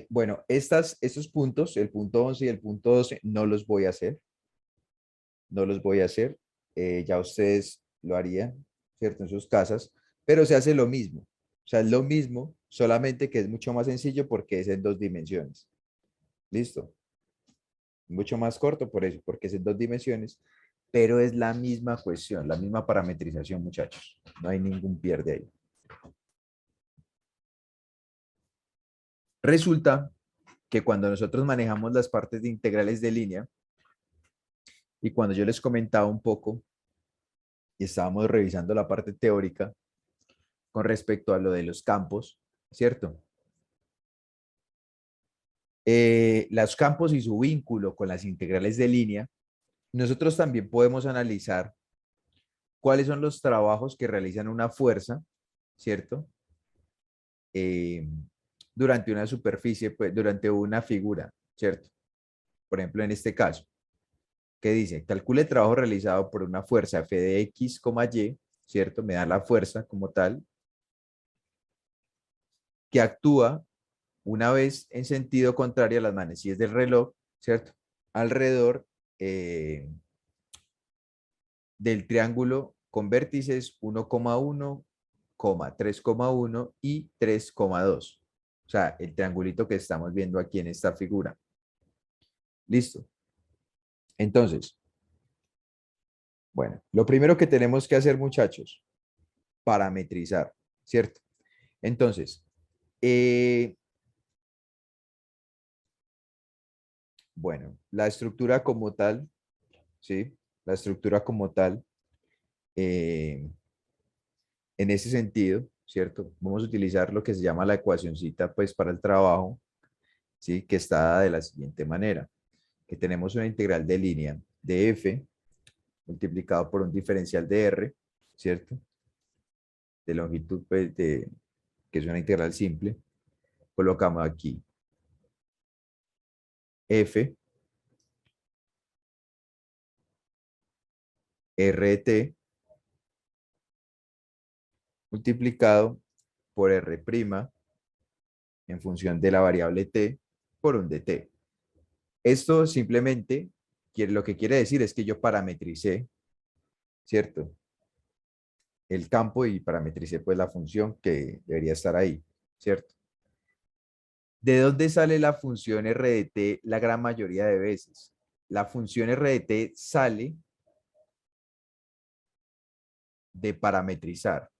bueno, estos puntos, el punto 11 y el punto 12, no los voy a hacer, no los voy a hacer. Ya ustedes lo harían, ¿cierto? En sus casas, pero se hace lo mismo. O sea, es lo mismo, solamente que es mucho más sencillo porque es en 2 dimensiones. ¿Listo? Mucho más corto por eso, porque es en 2 dimensiones, pero es la misma cuestión, la misma parametrización, muchachos. No hay ningún pierde ahí. Resulta que cuando nosotros manejamos las partes de integrales de línea y cuando yo les comentaba un poco y estábamos revisando la parte teórica con respecto a lo de los campos, ¿cierto? Los campos y su vínculo con las integrales de línea, nosotros también podemos analizar cuáles son los trabajos que realizan una fuerza, ¿cierto? Eh, durante una superficie, pues durante una figura, ¿cierto? Por ejemplo, en este caso, que dice, calcule el trabajo realizado por una fuerza F de X, Y, ¿cierto? Me da la fuerza como tal, que actúa una vez en sentido contrario a las manecillas del reloj, ¿cierto? Alrededor del triángulo con vértices 1,1, 3,1 y 3,2. O sea, el triangulito que estamos viendo aquí en esta figura. Listo. Entonces, bueno, lo primero que tenemos que hacer, muchachos, parametrizar, ¿cierto? Entonces, eh, bueno, la estructura como tal, ¿sí? la estructura como tal, eh, en ese sentido, ¿cierto? Vamos a utilizar lo que se llama la ecuacioncita, pues, para el trabajo, ¿sí? Que está dada de la siguiente manera, que tenemos una integral de línea de f multiplicado por un diferencial de r, ¿cierto? De longitud, pues, que es una integral simple. Colocamos aquí f r de t multiplicado por r' en función de la variable t por un dt. Esto simplemente lo que quiere decir es que yo parametricé, ¿cierto? El campo y parametricé pues la función que debería estar ahí, ¿cierto? ¿De dónde sale la función r de t la gran mayoría de veces? La función r de t sale de parametrizar.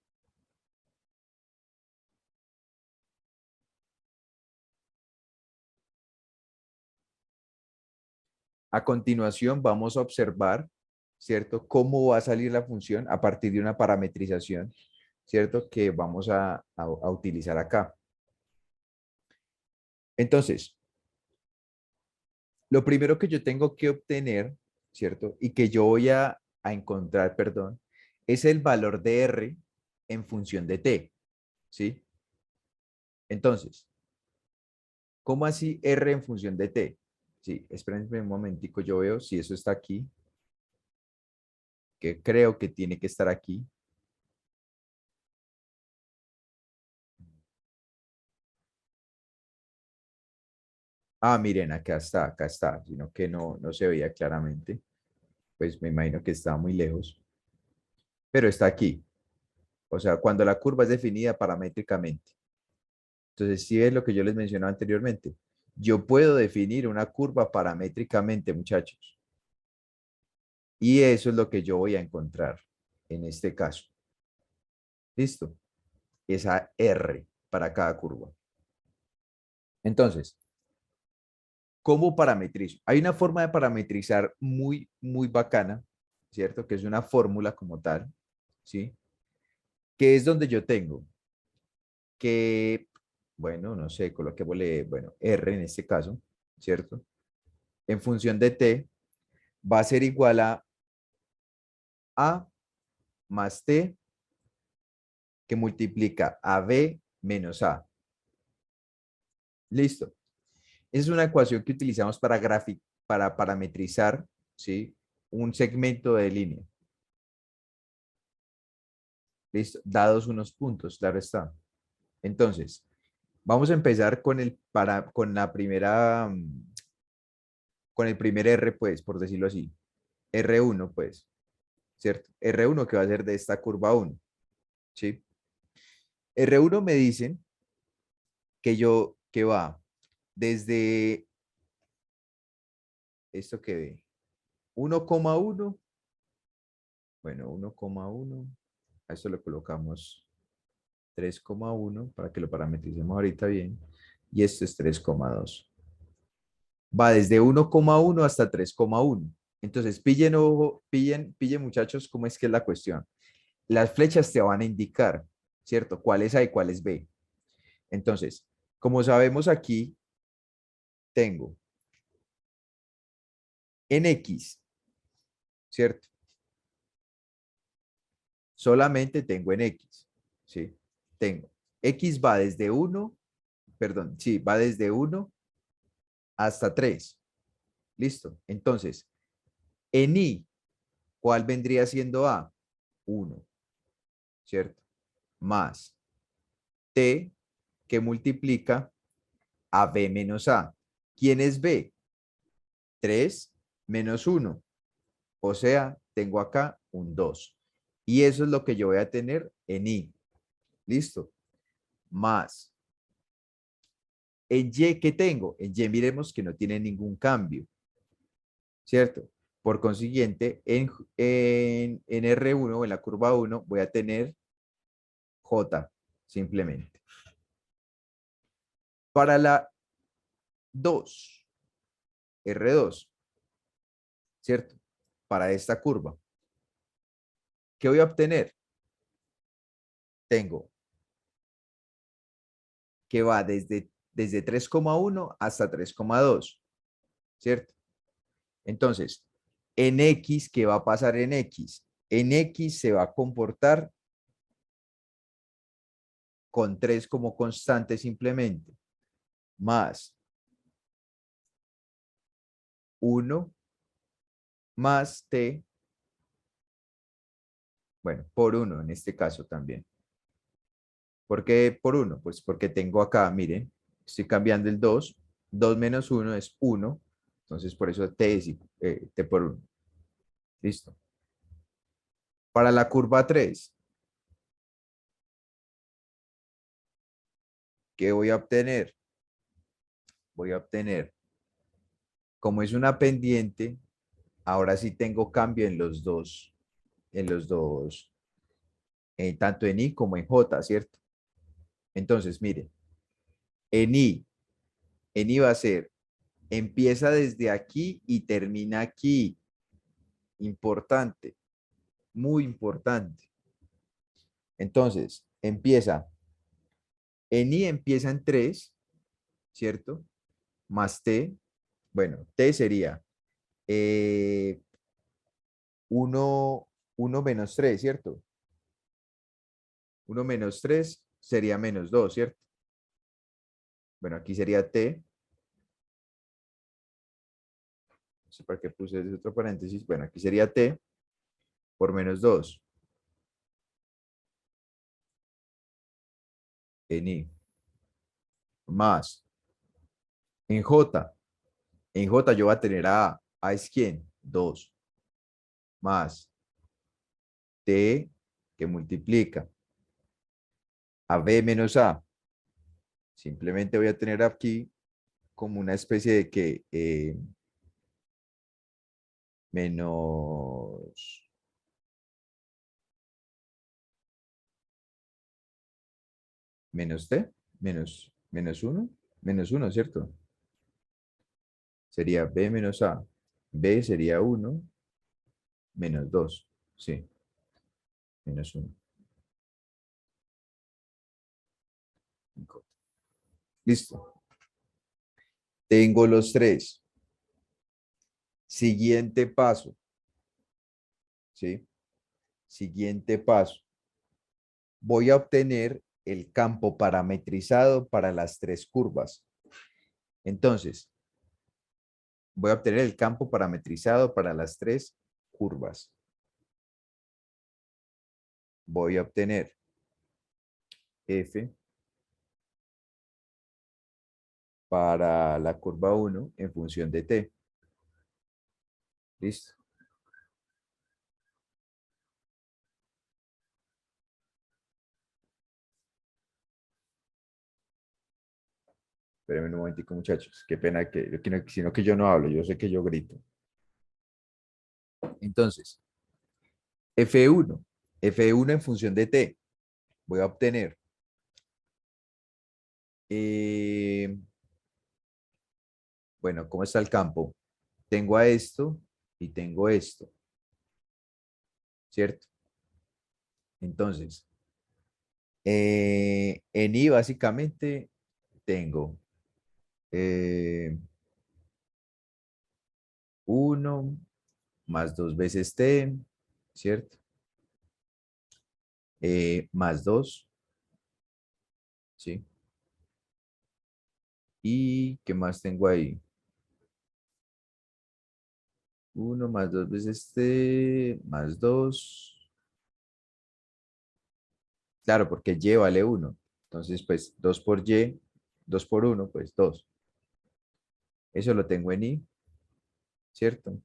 A continuación vamos a observar, ¿cierto? Cómo va a salir la función a partir de una parametrización, ¿cierto? Que vamos a utilizar acá. Entonces, lo primero que yo tengo que obtener, ¿cierto? Y que yo voy a encontrar, perdón, es el valor de R en función de T, ¿sí? Entonces, ¿cómo así R en función de T? Sí, espérenme un momentico, yo veo si eso está aquí, que creo que tiene que estar aquí. Ah, miren, acá está, sino que no se veía claramente. Pues me imagino que está muy lejos, pero está aquí. O sea, cuando la curva es definida paramétricamente. Entonces, si es lo que yo les mencionaba anteriormente. Yo puedo definir una curva paramétricamente, muchachos. Y eso es lo que yo voy a encontrar en este caso. ¿Listo? Esa R para cada curva. Entonces, ¿cómo parametrizo? Hay una forma de parametrizar muy bacana, ¿cierto? Que es una fórmula como tal, ¿sí? Que es donde yo tengo que, bueno, no sé, coloquémosle, bueno, R en este caso, ¿cierto? En función de T va a ser igual A más T que multiplica a B menos A. Listo. Esa es una ecuación que utilizamos para parametrizar, ¿sí? Un segmento de línea. Listo. Dados unos puntos, claro está. Entonces, vamos a empezar con la primera, con el primer R, pues, por decirlo así. R1, pues, ¿cierto? R1 que va a ser de esta curva 1, ¿sí? R1 me dicen que va desde esto que ve 1,1, bueno, 1,1, a esto le colocamos 3,1 para que lo parametricemos ahorita bien, y esto es 3,2. Va desde 1,1 hasta 3,1. Entonces, pillen ojo, pillen muchachos, cómo es que es la cuestión. Las flechas te van a indicar, ¿cierto? ¿Cuál es A y cuál es B? Entonces, como sabemos aquí, tengo en X, ¿cierto? Solamente tengo en X, ¿sí? Tengo. X va desde 1, perdón, sí, va desde 1 hasta 3. Listo. Entonces, en Y, ¿cuál vendría siendo A? 1, ¿cierto? Más T que multiplica a B menos A. ¿Quién es B? 3 menos 1. O sea, tengo acá un 2. Y eso es lo que yo voy a tener en Y. Listo. Más. En Y, ¿qué tengo? En Y miremos que no tiene ningún cambio, ¿cierto? Por consiguiente, en R1 o en la curva 1 voy a tener J, simplemente. Para la 2, R2, ¿cierto? para esta curva. ¿Qué voy a obtener? Tengo que va desde 3,1 hasta 3,2, ¿cierto? Entonces, en X, ¿qué va a pasar en X? En X se va a comportar con 3 como constante simplemente, más 1 más T, bueno, por 1 en este caso también. ¿Por qué por 1? Pues porque tengo acá, miren, estoy cambiando el 2, 2 menos 1 es 1, entonces por eso T es T por 1. Listo. Para la curva 3, ¿qué voy a obtener? Voy a obtener, como es una pendiente, ahora sí tengo cambio en los dos, tanto en I como en J, ¿cierto? Entonces, mire, en I, en I va a ser, empieza desde aquí y termina aquí. Importante, muy importante. Entonces, en I empieza en 3, ¿cierto? Más T, bueno, T sería 1, 1 menos 3, ¿cierto? 1 menos 3 sería menos 2, ¿cierto? Bueno, aquí sería T. No sé para qué puse ese otro paréntesis. Bueno, aquí sería T por menos 2 en I. Más en J. En J yo voy a tener a A. ¿A es quién? 2. Más T que multiplica a B menos A. Simplemente voy a tener aquí como una especie de que menos, menos T, menos 1, ¿cierto? Sería B menos A. B sería 1 menos 2, sí, menos 1. Listo. Tengo los tres. Siguiente paso, ¿sí? Siguiente paso. Voy a obtener el campo parametrizado para las tres curvas. Entonces, voy a obtener el campo parametrizado para las tres curvas. Voy a obtener F para la curva 1 en función de T. Listo. Espérenme un momentico, muchachos. Qué pena sino que yo no hablo, yo sé que yo grito. Entonces, F1, F1 en función de T. Voy a obtener eh, bueno, ¿cómo está el campo? Tengo a esto y tengo esto, ¿cierto? Entonces, en I básicamente tengo 1 más 2 veces T, ¿cierto? Más 2, ¿sí? ¿Y qué más tengo ahí? 1 más 2 veces T, más 2. Claro, porque Y vale 1. Entonces, pues 2 por Y, 2 por 1, pues 2. Eso lo tengo en I, ¿cierto?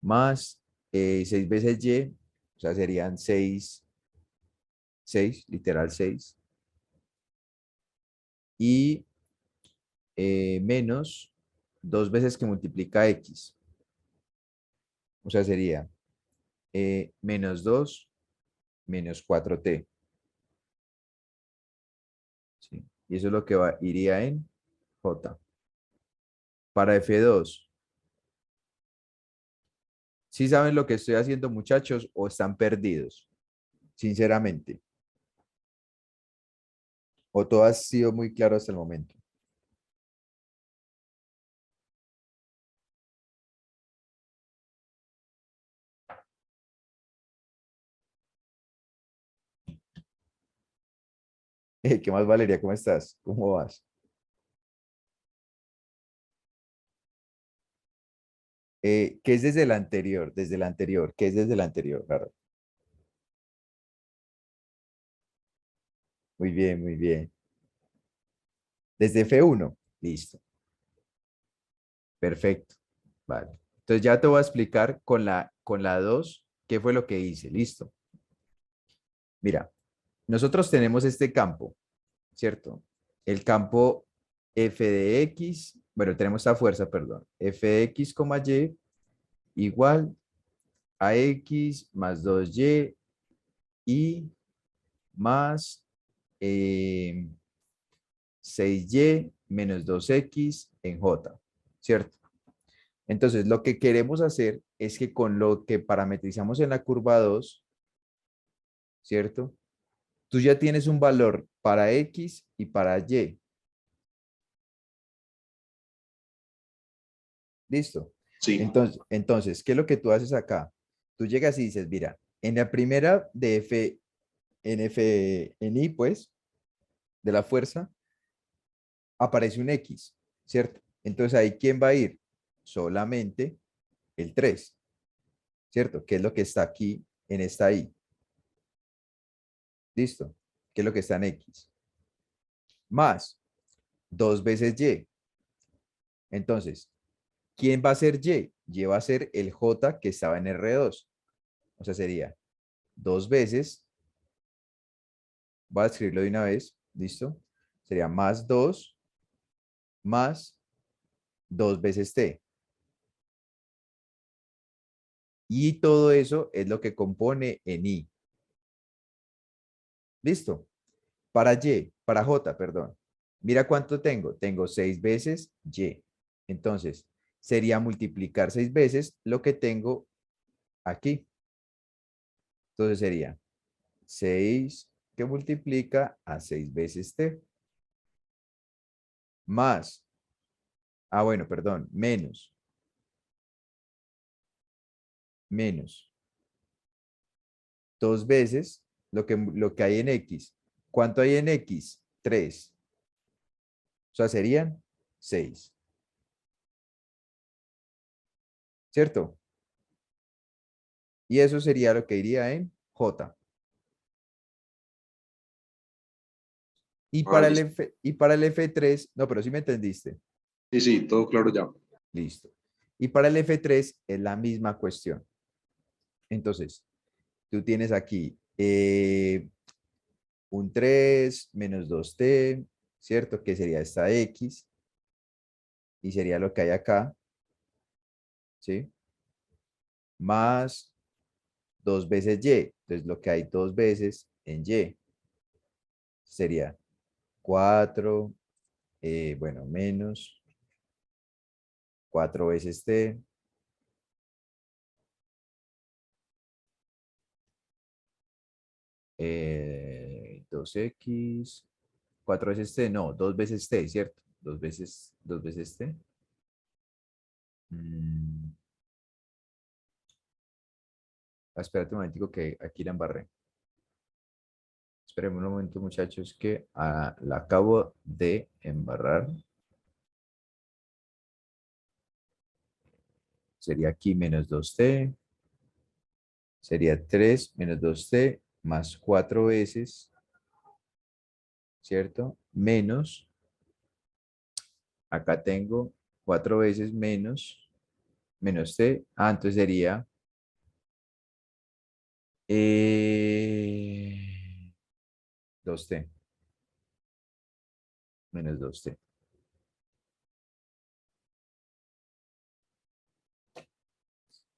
Más 6 veces Y, o sea, serían 6, 6, literal 6. Y menos 2 veces que multiplica X. O sea, sería menos 2 menos 4T. ¿Sí? Y eso es lo que iría en J. Para F2, ¿Sí saben lo que estoy haciendo, muchachos, o están perdidos? Sinceramente. ¿O todo ha sido muy claro hasta el momento? ¿Qué más, Valeria? ¿Cómo estás? ¿Cómo vas? ¿Qué es desde el anterior? Desde el anterior. ¿Qué es desde el anterior? Claro. Muy bien, muy bien. Desde F1. Listo. Perfecto. Vale. Entonces ya te voy a explicar con la 2 qué fue lo que hice. Listo. Mira, nosotros tenemos este campo, ¿cierto? El campo f de x, bueno, tenemos esta fuerza, perdón, f de x, y igual a x más 2y y más 6y menos 2x en j, ¿cierto? Entonces, lo que queremos hacer es que con lo que parametrizamos en la curva 2, ¿cierto? Tú ya tienes un valor para x y para y. ¿Listo? Sí, Entonces, ¿qué es lo que tú haces acá? Tú llegas y dices, mira, en la primera de en I, pues, de la fuerza, aparece un X, ¿cierto? Entonces ahí, ¿quién va a ir? Solamente el 3, ¿cierto? Que es lo que está aquí en esta I. ¿Listo? ¿Qué es lo que está en X? Más 2 veces Y. Entonces, ¿quién va a ser Y? Y va a ser el J que estaba en R2. O sea, sería 2 veces, voy a escribirlo de una vez, ¿listo? Sería más 2 más 2 veces T. Y todo eso es lo que compone en I. ¿Listo? Para J, perdón. Mira cuánto tengo. Tengo 6 veces Y. Entonces, sería multiplicar 6 veces lo que tengo aquí. Entonces sería 6 que multiplica a 6 veces T. Más, bueno, perdón, menos 2 veces lo que hay en X. ¿Cuánto hay en X? 3. O sea, serían 6. ¿Cierto? Y eso sería lo que iría en J. listo. Y para el F3, no, pero sí me entendiste. Sí, sí, todo claro ya. Listo. Y para el F3 es la misma cuestión. Entonces, tú tienes aquí un 3 menos 2t, ¿cierto? Que sería esta X y sería lo que hay acá, ¿sí? Más 2 veces Y. Entonces, lo que hay 2 veces en Y sería 4, bueno, menos 4 veces t, 2x, 4 veces t, no, 2 veces t, ¿cierto? 2 veces t. Mm, espérate un momentico que aquí la embarré. Espérenme un momento, muchachos, que la acabo de embarrar. Sería aquí menos 2t, sería 3 menos 2t más 4 veces, ¿cierto? Menos, acá tengo 4 veces menos t. Entonces sería 2t, menos 2t.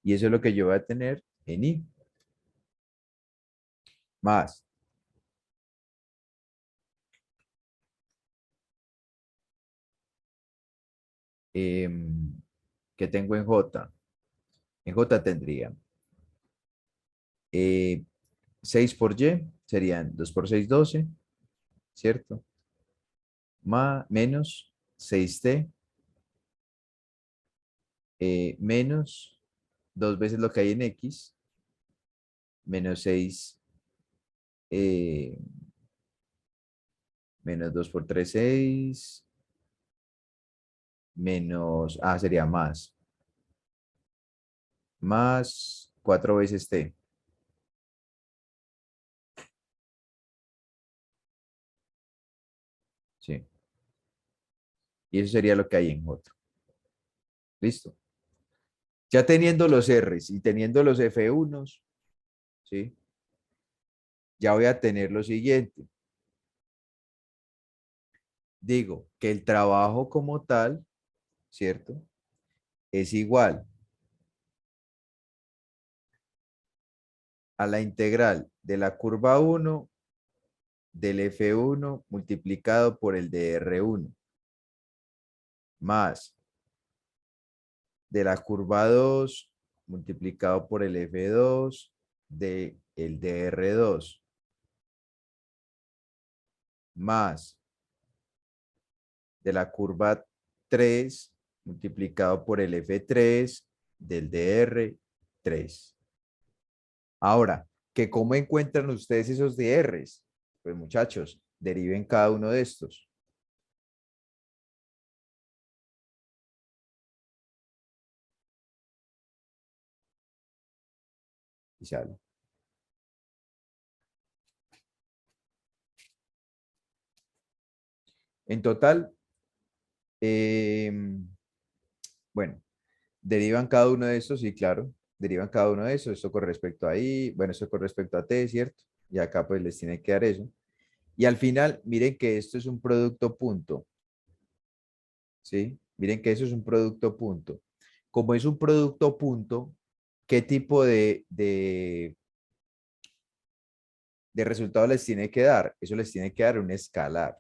Y eso es lo que yo voy a tener en i, más que tengo en j. En J tendría 6 por Y, serían 2 por 6, 12, ¿cierto? Menos 6T, menos 2 veces lo que hay en X, menos 6, menos 2 por 3, 6, menos, sería más 4 veces T. Sí. Y eso sería lo que hay en J. Listo. Ya teniendo los R's y teniendo los F1s, ¿sí? Ya voy a tener lo siguiente. Digo que el trabajo como tal, ¿cierto? Es igual a la integral de la curva 1 del F1 multiplicado por el de R1 más de la curva 2 multiplicado por el F2 de el de R2 más de la curva 3 multiplicado por el F3 del DR3. Ahora, ¿cómo encuentran ustedes esos DRs? Pues muchachos, deriven cada uno de estos. Y sale. En total, bueno, derivan cada uno de estos, sí, claro. Derivan cada uno de esos. Esto con respecto a I, bueno, esto con respecto a T, ¿cierto? Y acá pues les tiene que dar eso. Y al final, miren que esto es un producto punto. ¿Sí? Miren que eso es un producto punto. Como es un producto punto, ¿qué tipo de resultado les tiene que dar? Eso les tiene que dar un escalar.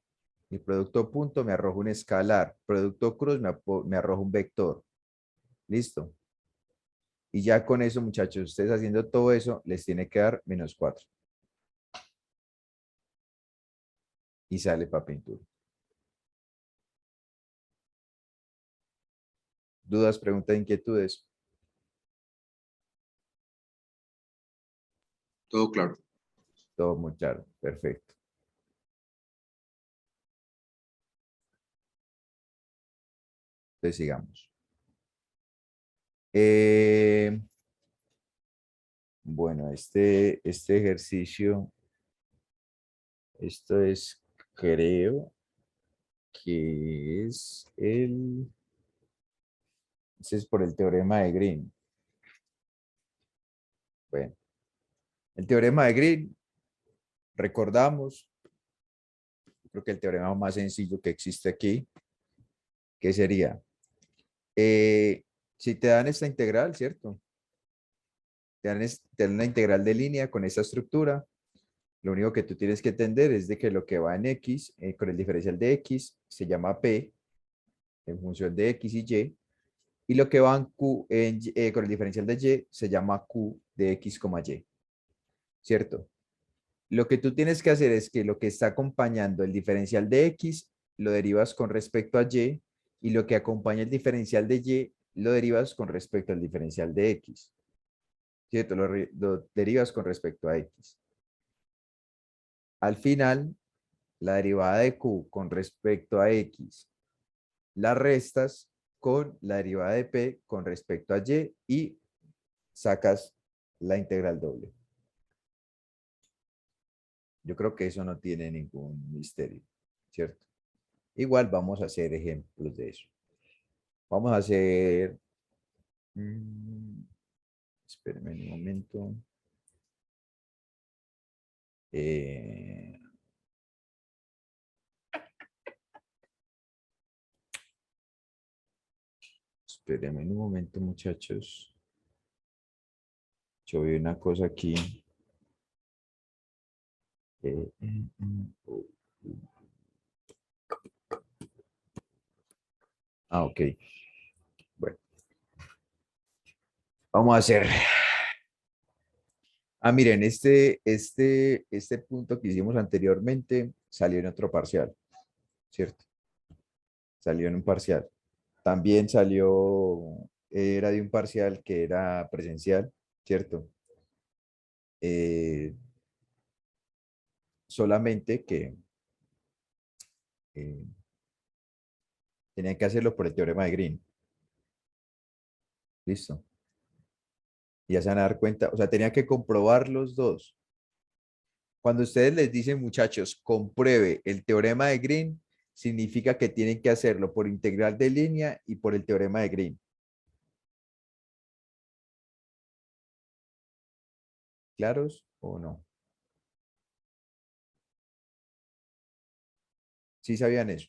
El producto punto me arroja un escalar. Producto cruz me arroja un vector. Listo. Y ya con eso, muchachos, ustedes haciendo todo eso, les tiene que dar -4. Y sale para pintura. ¿Dudas, preguntas, inquietudes? Todo claro. Todo muy claro. Perfecto. Entonces sigamos. Bueno, este ejercicio, esto es, creo que es ese es por el teorema de Green. Bueno, el teorema de Green, recordamos, creo que el teorema más sencillo que existe aquí, que sería, si te dan esta integral, ¿cierto? Te dan una integral de línea con esta estructura, lo único que tú tienes que entender es de que lo que va en X, con el diferencial de X, se llama P, en función de X y Y, y lo que va en Q, con el diferencial de Y, se llama Q de X, Y, ¿cierto? Lo que tú tienes que hacer es que lo que está acompañando el diferencial de X, lo derivas con respecto a Y lo que acompaña el diferencial de Y, lo derivas con respecto al diferencial de X, ¿cierto? Lo derivas con respecto a X. Al final, la derivada de Q con respecto a X, la restas con la derivada de P con respecto a Y sacas la integral doble. Yo creo que eso no tiene ningún misterio, ¿cierto? Igual vamos a hacer ejemplos de eso. Vamos a hacer... espérenme un momento. Eh, espérenme un momento, muchachos. Yo vi una cosa aquí. Eh, eh, oh, ok. Bueno. Vamos a hacer. Ah, miren, este punto que hicimos anteriormente salió en otro parcial, ¿cierto? Salió en un parcial. También salió, era de un parcial que era presencial, ¿cierto? Eh, solamente que eh, tenían que hacerlo por el teorema de Green. Listo. Y ya se van a dar cuenta, o sea, tenía que comprobar los dos. Cuando ustedes les dicen, muchachos, compruebe el teorema de Green, significa que tienen que hacerlo por integral de línea y por el teorema de Green. ¿Claros o no? ¿Sí sabían eso?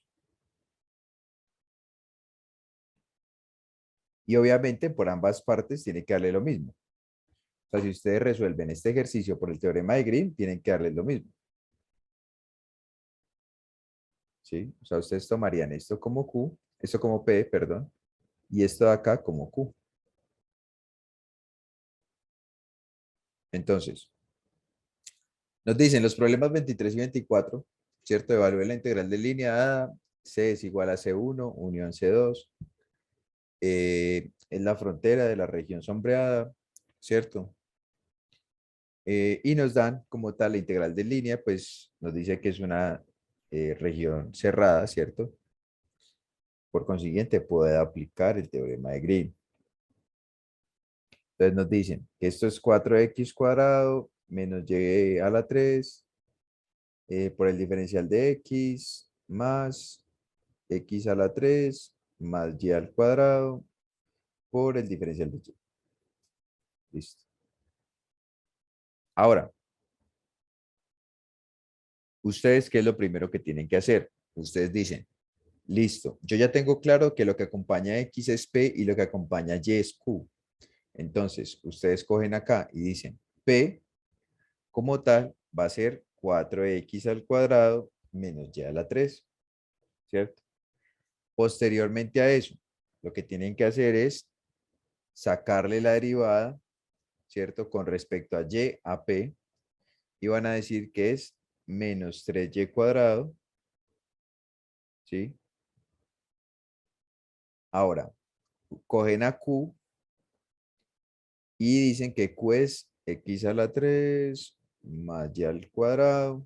Y obviamente por ambas partes tiene que darle lo mismo. O sea, si ustedes resuelven este ejercicio por el teorema de Green, tienen que darles lo mismo. ¿Sí? O sea, ustedes tomarían esto como Q, esto como P, perdón, y esto de acá como Q. Entonces, nos dicen los problemas 23 y 24, ¿cierto? Evalúe la integral de línea A, C es igual a C1, unión C2. Es la frontera de la región sombreada, ¿cierto? Y nos dan como tal la integral de línea, pues nos dice que es una región cerrada, ¿cierto? Por consiguiente, puede aplicar el teorema de Green. Entonces nos dicen que esto es 4x cuadrado menos y a la 3 por el diferencial de x más x a la 3 más y al cuadrado por el diferencial de y. Listo. Ahora, ¿ustedes qué es lo primero que tienen que hacer? Ustedes dicen, listo, yo ya tengo claro que lo que acompaña a X es P y lo que acompaña a Y es Q. Entonces, ustedes cogen acá y dicen, P como tal va a ser 4x al cuadrado menos y a la 3, ¿cierto? Posteriormente a eso, lo que tienen que hacer es sacarle la derivada, ¿cierto? Con respecto a y a p, y van a decir que es menos 3y cuadrado, ¿sí? Ahora, cogen a q y dicen que q es x a la 3 más y al cuadrado,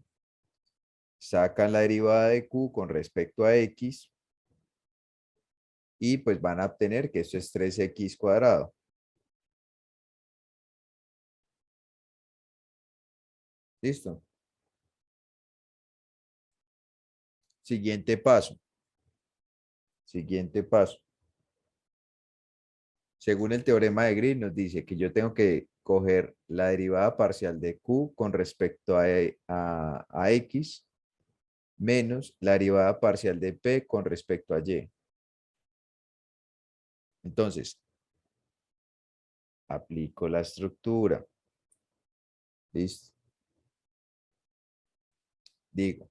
sacan la derivada de q con respecto a x, y pues van a obtener que esto es 3x cuadrado. ¿Listo? Siguiente paso. Siguiente paso. Según el teorema de Green, nos dice que yo tengo que coger la derivada parcial de q con respecto a x menos la derivada parcial de p con respecto a y. Entonces, aplico la estructura. ¿Listo? Digo,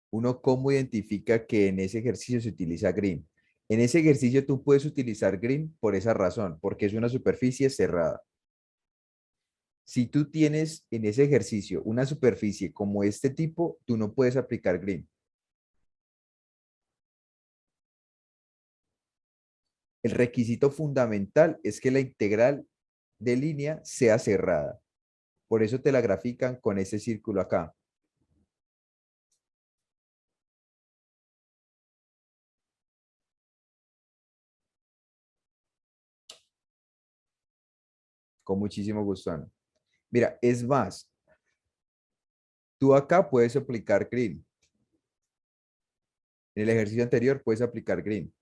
uno cómo identifica que en ese ejercicio se utiliza Green. En ese ejercicio tú puedes utilizar Green por esa razón, porque es una superficie cerrada. Si tú tienes en ese ejercicio una superficie como este tipo, tú no puedes aplicar Green. El requisito fundamental es que la integral de línea sea cerrada. Por eso te la grafican con ese círculo acá. Con muchísimo gusto, Ana. Mira, es más, tú acá puedes aplicar green. En el ejercicio anterior puedes aplicar green.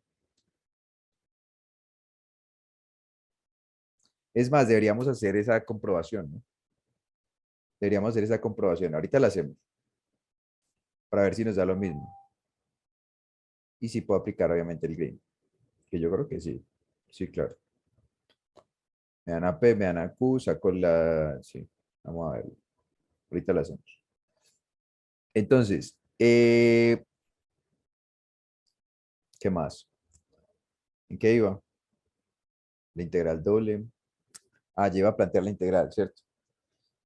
Es más, deberíamos hacer esa comprobación, ¿no? Deberíamos hacer esa comprobación. Ahorita la hacemos para ver si nos da lo mismo. Y si puedo aplicar, obviamente, el green. Que yo creo que sí. Sí, claro. Me dan a P, me dan a Q, saco la... Sí, vamos a ver. Ahorita la hacemos. Entonces, ¿qué más? ¿En qué iba? la integral doble. Lleva a plantear la integral, ¿cierto?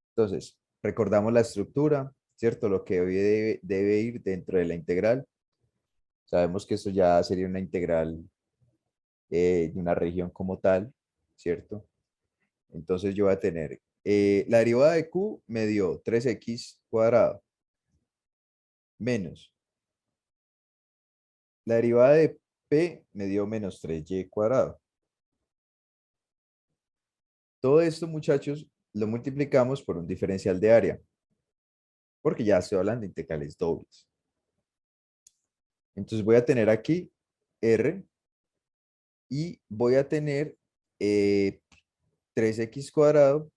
Entonces, recordamos la estructura, ¿cierto? Lo que hoy debe ir dentro de la integral. Sabemos que eso ya sería una integral de una región como tal, ¿cierto? Entonces yo voy a tener, la derivada de q me dio 3x cuadrado menos la derivada de p me dio menos 3y cuadrado. Todo esto, muchachos, lo multiplicamos por un diferencial de área, porque ya estoy hablando de integrales dobles. Entonces voy a tener aquí r y voy a tener 3x cuadrado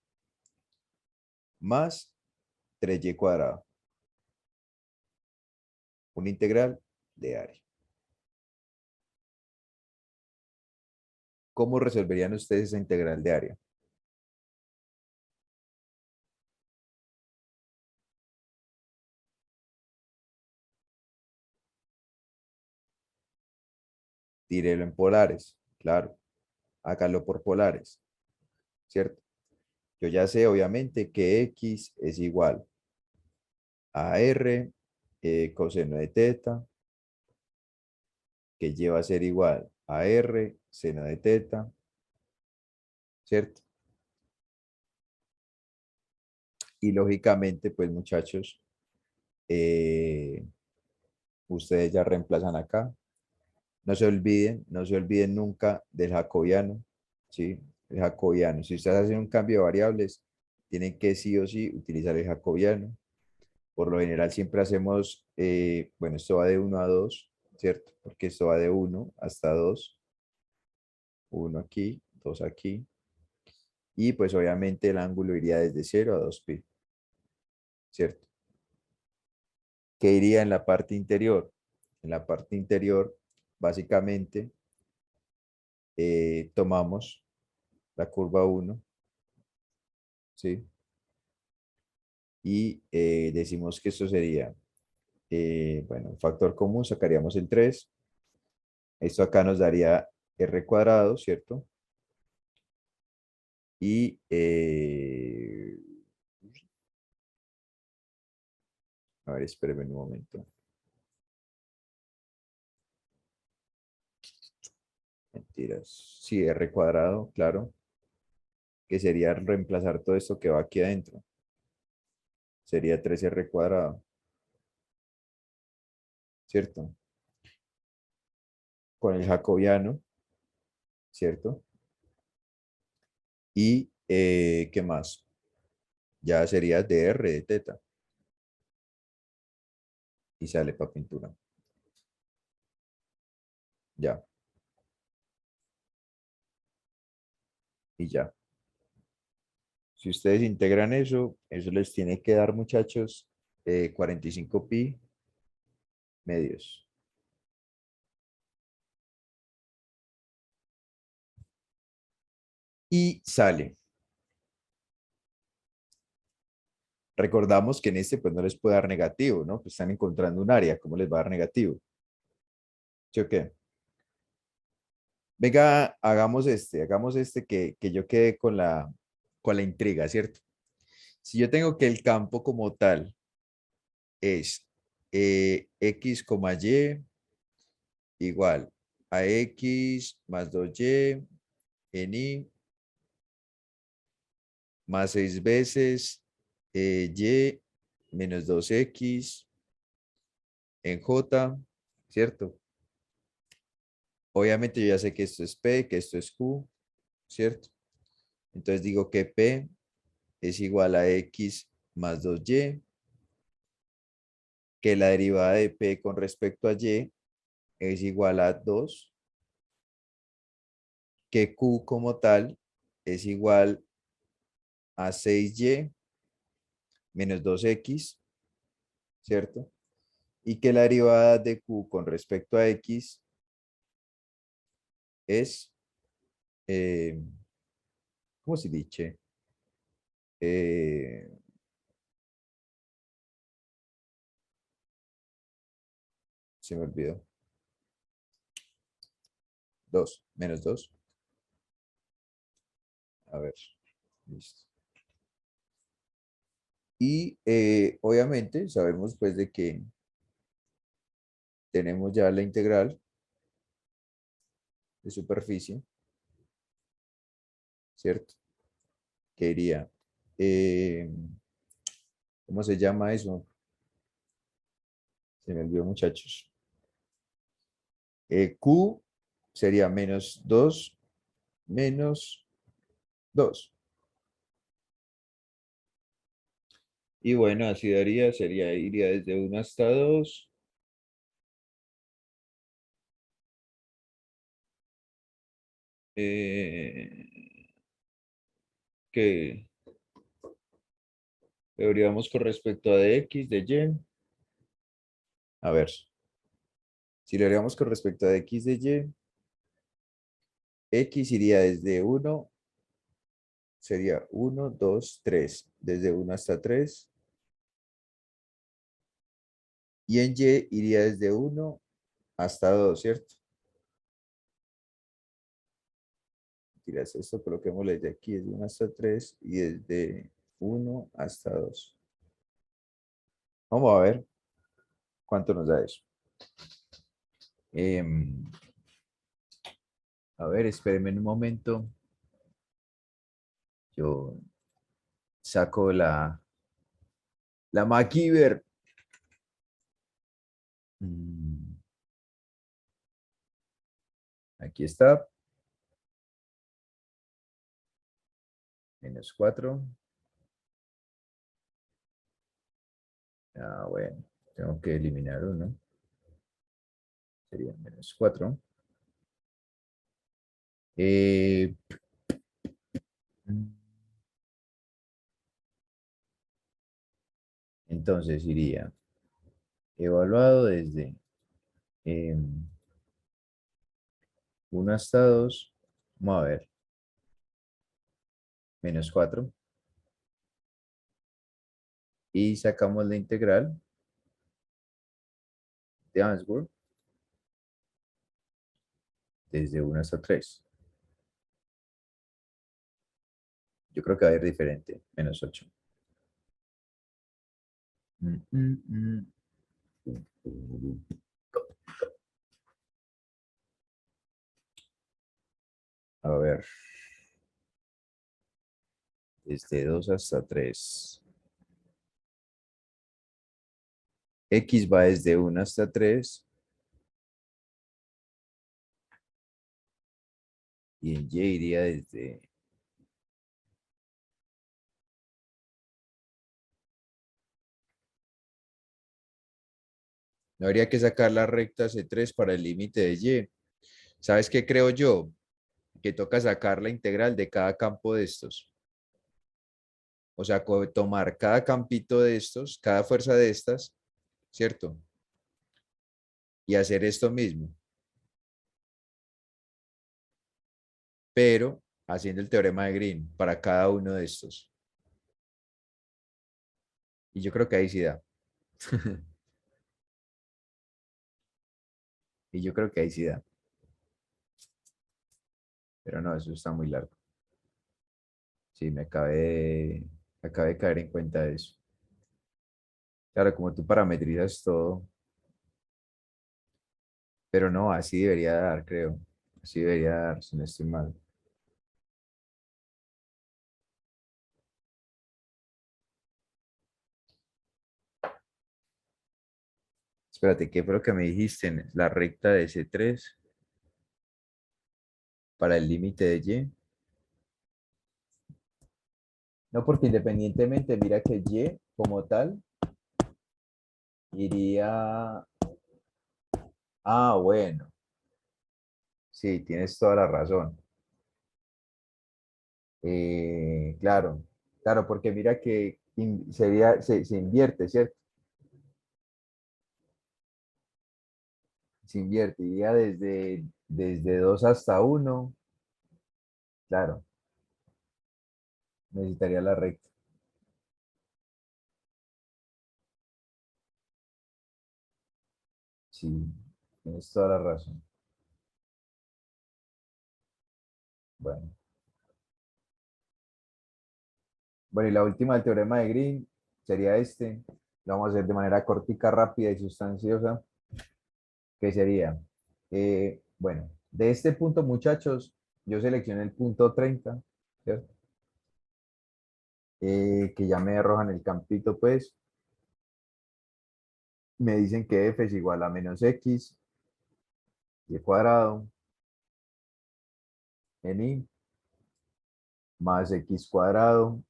más 3y cuadrado. Una integral de área. ¿Cómo resolverían ustedes esa integral de área? Tírelo en polares, claro. Hágalo por polares, ¿cierto? Yo ya sé, obviamente, que x es igual a r coseno de teta, que lleva a ser igual a r seno de teta, ¿cierto? Y lógicamente, pues muchachos, eh, ustedes ya reemplazan acá. No se olviden nunca del jacobiano, ¿sí? El jacobiano. Si ustedes hacen un cambio de variables, tienen que sí o sí utilizar el jacobiano. Por lo general siempre hacemos, bueno, esto va de 1 a 2, ¿cierto? Porque esto va de 1 hasta 2. 1 aquí, 2 aquí. Y pues obviamente el ángulo iría desde 0 a 2pi, ¿cierto? ¿Qué iría en la parte interior? En la parte interior, básicamente, tomamos la curva 1, ¿sí? Y decimos que esto sería, bueno, un factor común, sacaríamos el 3. Esto acá nos daría r cuadrado, ¿cierto? Y a ver, espérenme un momento. Mentiras. Sí, r cuadrado, claro. Que sería reemplazar todo esto que va aquí adentro. Sería 3r cuadrado, ¿cierto? Con el jacobiano, ¿cierto? Y, ¿qué más? Ya sería dr de teta. Y sale para pintura. Ya. Y ya. Si ustedes integran eso les tiene que dar, muchachos, 45 pi medios. Y sale. Recordamos que en este pues no les puede dar negativo, ¿no? Pues están encontrando un área, ¿cómo les va a dar negativo? ¿Sí o qué? Venga, hagamos este que yo quede con la intriga, ¿cierto? Si yo tengo que el campo como tal es x, y igual a x más 2y en y más 6 veces y menos 2x en j, ¿cierto? Obviamente yo ya sé que esto es p, que esto es q, ¿cierto? Entonces digo que p es igual a x más 2y, que la derivada de p con respecto a y es igual a 2, que q como tal es igual a 6y menos 2x, ¿cierto? Y que la derivada de q con respecto a x es, eh, ¿cómo se dice? Eh, Se me olvidó. 2 menos 2. A ver, listo. Y obviamente sabemos pues de que tenemos ya la integral de superficie, ¿cierto? Que iría, eh, ¿cómo se llama eso? Se me olvidó, muchachos. Q sería menos 2 menos 2. Y bueno, así daría, iría desde 1 hasta 2. Que veríamos con respecto a de X, de Y. A ver, si lo haríamos con respecto a de X, de Y, X iría desde 1, sería 1, 2, 3, desde 1 hasta 3. Y en Y iría desde 1 hasta 2, ¿cierto? Tiras esto, coloquémosle desde aquí, desde 1 hasta 3 y desde 1 hasta 2. Vamos a ver cuánto nos da eso. A ver, espérenme un momento. Yo saco la MacGyver. Aquí está. Menos 4. Ah, bueno. Tengo que eliminar uno. Sería menos 4. Eh, entonces iría evaluado desde 1 hasta 2. Vamos a ver. Menos 4. Y sacamos la integral de Answorth desde 1 hasta 3. Yo creo que va a ir diferente. Menos 8. A ver. Desde 2 hasta 3. X va desde 1 hasta 3. Y en Y iría desde... No habría que sacar la recta C3 para el límite de Y. ¿Sabes qué creo yo? Que toca sacar la integral de cada campo de estos. O sea, tomar cada campito de estos, cada fuerza de estas, ¿cierto? Y hacer esto mismo. Pero haciendo el teorema de Green para cada uno de estos. Y yo creo que ahí sí da. Y yo creo que ahí sí da. Pero no, eso está muy largo. Sí, acabé de caer en cuenta de eso. Claro, como tú parametrizas todo, pero no, así debería dar, creo. Así debería dar, si no estoy mal. Espérate, ¿qué fue lo que me dijiste? La recta de C3 para el límite de Y. No, porque independientemente, mira que Y como tal iría... Ah, bueno, sí, tienes toda la razón. Claro, claro, porque mira que se invierte, ¿cierto? Se invierte, iría desde 2 hasta 1. Claro, necesitaría la recta. Sí, tienes toda la razón. Bueno. Bueno, y la última del teorema de Green sería este. Lo vamos a hacer de manera cortica, rápida y sustanciosa, que sería, bueno, de este punto, muchachos, yo seleccioné el punto 30, ¿cierto? Que ya me arrojan el campito, pues, me dicen que f es igual a menos x y cuadrado en y más x cuadrado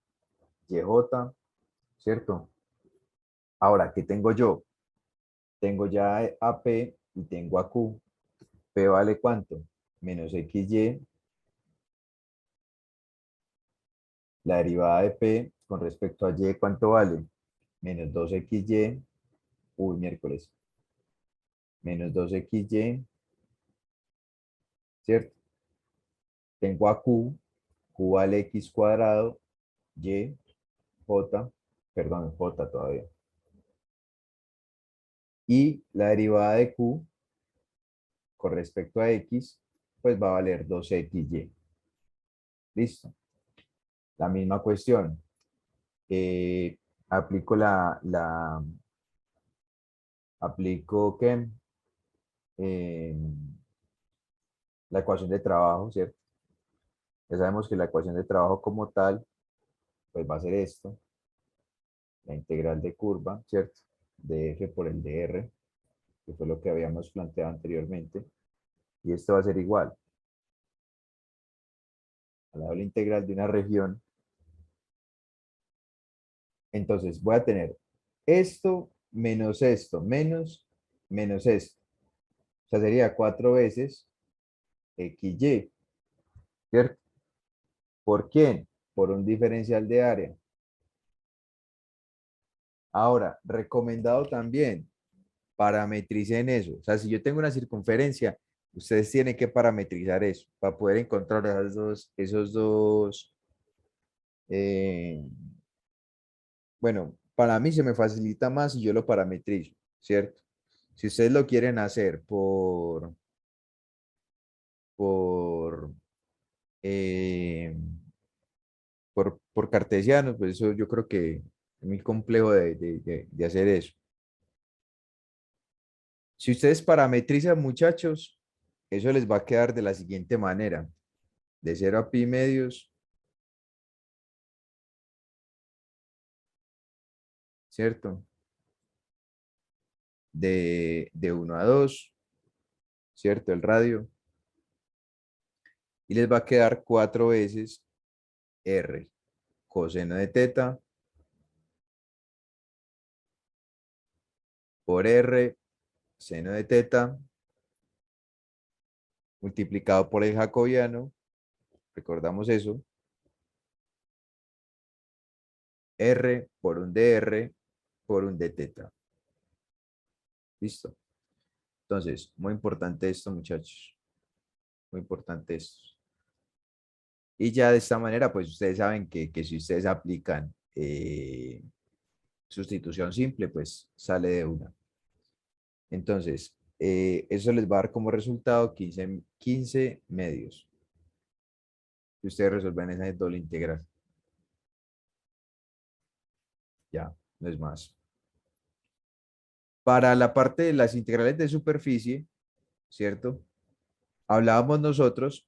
y j, ¿cierto? Ahora, ¿qué tengo yo? Tengo ya a P y tengo a Q. P vale ¿cuánto? Menos XY. La derivada de P con respecto a Y, ¿cuánto vale? Menos 2XY. Uy, miércoles. Menos 2XY, ¿cierto? Tengo a Q. Q vale X cuadrado. Y, J. Perdón, J todavía. Y la derivada de Q con respecto a X, pues va a valer 2XY. Listo. La misma cuestión. Aplico aplico ¿qué? Eh, la ecuación de trabajo, ¿cierto? Ya sabemos que la ecuación de trabajo como tal, pues va a ser esto, la integral de curva, ¿cierto? De f por el de r, que fue lo que habíamos planteado anteriormente. Y esto va a ser igual a la doble integral de una región. Entonces voy a tener esto menos esto, menos esto. O sea, sería 4 veces xy, ¿cierto? ¿Por quién? Por un diferencial de área. Ahora, recomendado también, parametricen eso. O sea, si yo tengo una circunferencia, ustedes tienen que parametrizar eso para poder encontrar esos dos. eh, bueno, para mí se me facilita más si yo lo parametrizo, ¿cierto? Si ustedes lo quieren hacer por, eh, por cartesianos, pues eso yo creo que es muy complejo de hacer eso. Si ustedes parametrizan, muchachos, eso les va a quedar de la siguiente manera. De 0 a pi medios, ¿cierto? De 1 a 2, ¿cierto? El radio. Y les va a quedar 4 veces r coseno de teta por r seno de teta multiplicado por el jacobiano. Recordamos eso. R por un dr por un d teta. Listo. Entonces, muy importante esto, muchachos. Muy importante esto. Y ya de esta manera, pues ustedes saben que si ustedes aplican sustitución simple, pues sale de una. Entonces, eso les va a dar como resultado 15 medios. Si ustedes resuelven esa doble integral. Ya, no es más. Para la parte de las integrales de superficie, ¿cierto? Hablábamos nosotros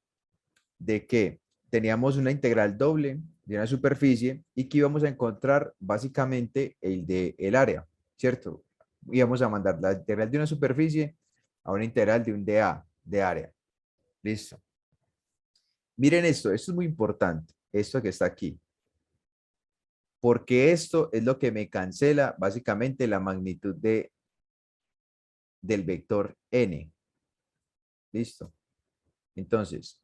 de que teníamos una integral doble de una superficie y que íbamos a encontrar básicamente el de el área, ¿cierto? Íbamos a mandar la integral de una superficie a una integral de un dA, de área. Listo. Miren esto es muy importante, esto que está aquí, porque esto es lo que me cancela básicamente la magnitud del vector n. Listo. Entonces,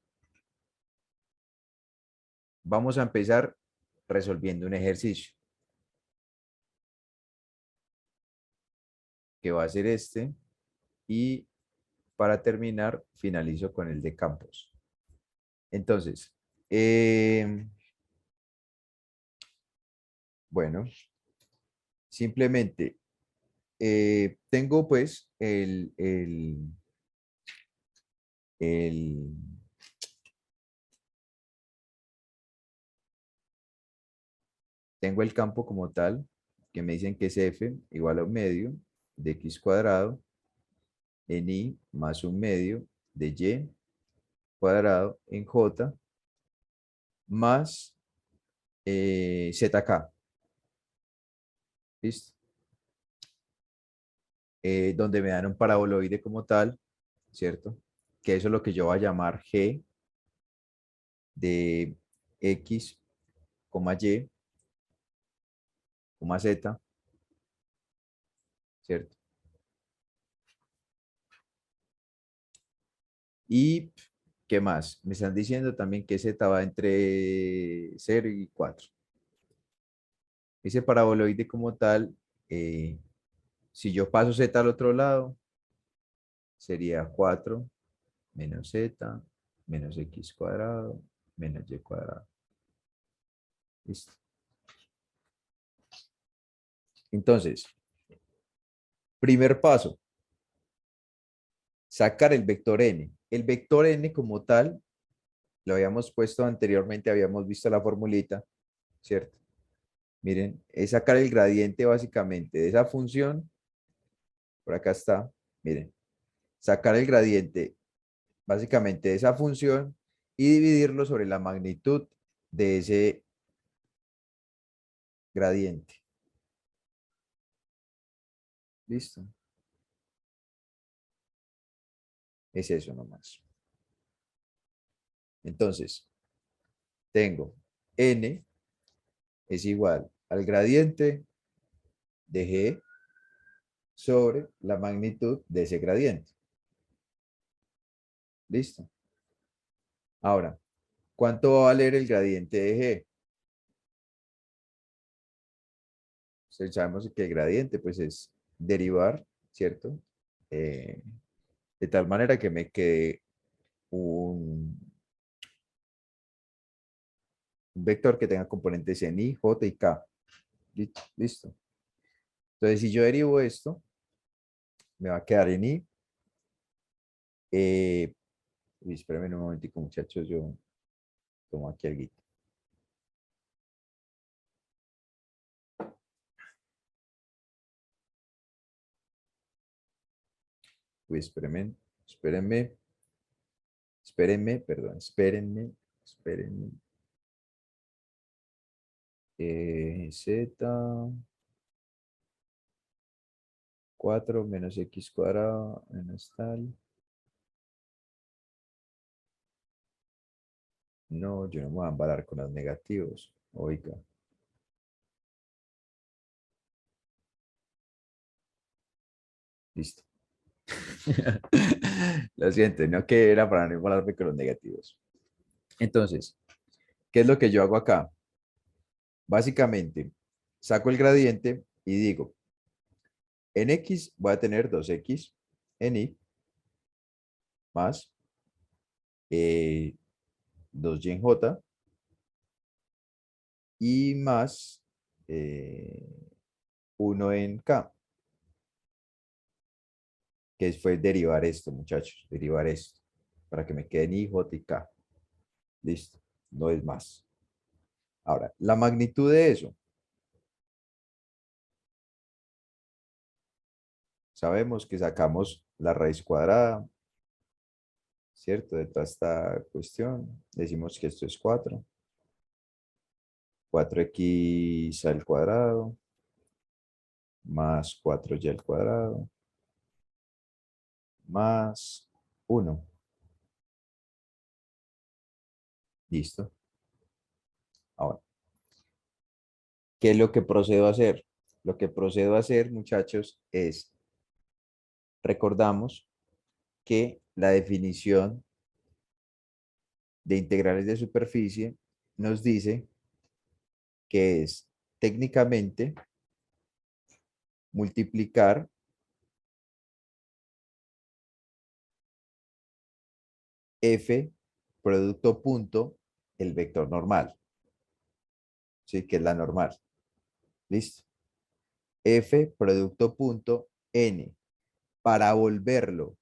vamos a empezar resolviendo un ejercicio, que va a ser este, y para terminar, finalizo con el de campos. Entonces, bueno, simplemente tengo pues el, tengo el campo como tal, que me dicen que es f igual a un medio de x cuadrado en y más un medio de y cuadrado en j más zk. ¿Listo? Donde me dan un paraboloide como tal, ¿cierto? Que eso es lo que yo voy a llamar g de x, y, z, ¿cierto? Y, ¿qué más? Me están diciendo también que z va entre 0 y 4. Ese paraboloide como tal, si yo paso z al otro lado, sería 4 menos z menos x cuadrado menos y cuadrado. Listo. Entonces, primer paso, sacar el vector n. El vector n como tal, lo habíamos puesto anteriormente, habíamos visto la formulita, ¿cierto? Miren, es sacar el gradiente básicamente de esa función, por acá está, miren, sacar el gradiente básicamente de esa función y dividirlo sobre la magnitud de ese gradiente. ¿Listo? Es eso nomás. Entonces, tengo n es igual al gradiente de g sobre la magnitud de ese gradiente. ¿Listo? Ahora, ¿cuánto va a valer el gradiente de g? Sabemos que el gradiente pues es derivar, ¿cierto? Eh, de tal manera que me quede un vector que tenga componentes en i, j y k. Listo. Entonces, si yo derivo esto, me va a quedar en i. Espérenme un momentico, muchachos, yo tomo aquí el guito. Espérenme, espérenme, espérenme, perdón, espérenme. Z 4 menos x cuadrado menos tal. No, yo no me voy a embalar con los negativos. Oiga. Listo. Lo siento, no que era para no embalarme con los negativos. Entonces, ¿qué es lo que yo hago acá? Básicamente, saco el gradiente y digo, en x voy a tener 2x en y más 2y en j y más 1 en k, que fue derivar esto, muchachos, derivar esto, para que me queden i, j y k. Listo, no es más. Ahora, la magnitud de eso. Sabemos que sacamos la raíz cuadrada, ¿cierto? De toda esta cuestión. Decimos que esto es 4. 4x al cuadrado más 4y al cuadrado más 1. Listo. Ahora, ¿qué es lo que procedo a hacer? Lo que procedo a hacer, muchachos, es, recordamos que la definición de integrales de superficie nos dice que es técnicamente multiplicar f producto punto el vector normal, ¿sí? Que es la normal. Listo. F producto punto n. Para volverlo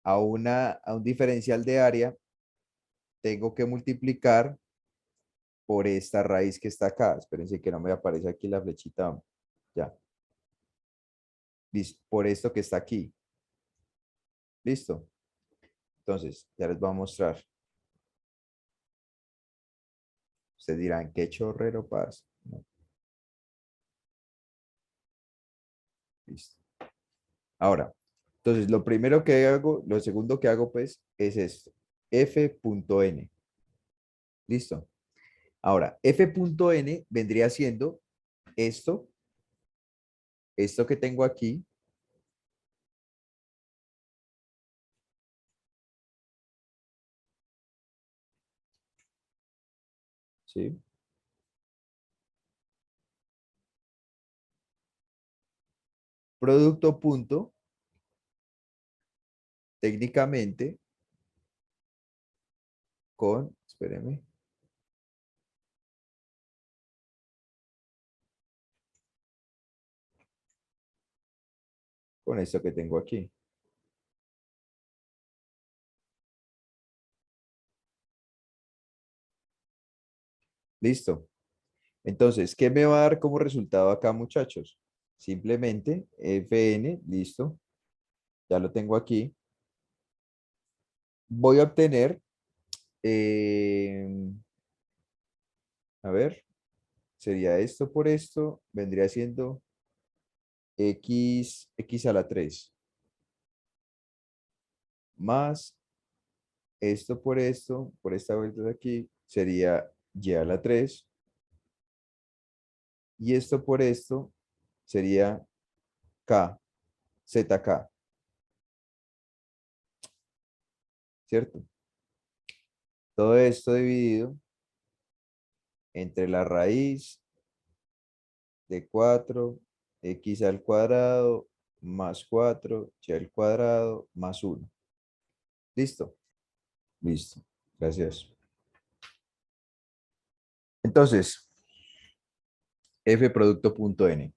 a un diferencial de área, tengo que multiplicar por esta raíz que está acá. Espérense que no me aparece aquí la flechita. Ya. Listo. Por esto que está aquí. Listo. Entonces, ya les voy a mostrar. Ustedes dirán, ¿qué chorrero pasa? No. Listo. Ahora, entonces lo primero que hago, lo segundo que hago pues es esto. F.n. Listo. Ahora, F.n vendría siendo esto, esto que tengo aquí. ¿Sí? Producto punto, técnicamente, con, espérenme, con esto que tengo aquí. Listo. Entonces, ¿qué me va a dar como resultado acá, muchachos? Simplemente Fn, listo. Ya lo tengo aquí. Voy a obtener, a ver, sería esto por esto, vendría siendo x a la 3 más esto, por esta vuelta de aquí, sería y a la 3 y esto por esto sería k, zk, ¿cierto? Todo esto dividido entre la raíz de 4 x al cuadrado más 4 y al cuadrado más 1. ¿Listo? Listo. Gracias. Entonces, f producto punto n.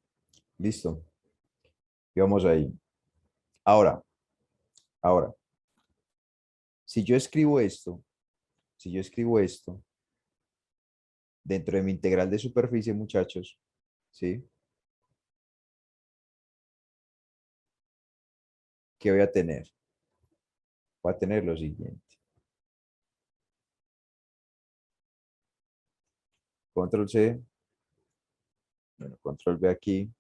Listo. Y vamos ahí. Ahora, ahora, si yo escribo esto, si yo escribo esto dentro de mi integral de superficie, muchachos, ¿sí? ¿Qué voy a tener? Voy a tener lo siguiente. Control C. Bueno, control V aquí.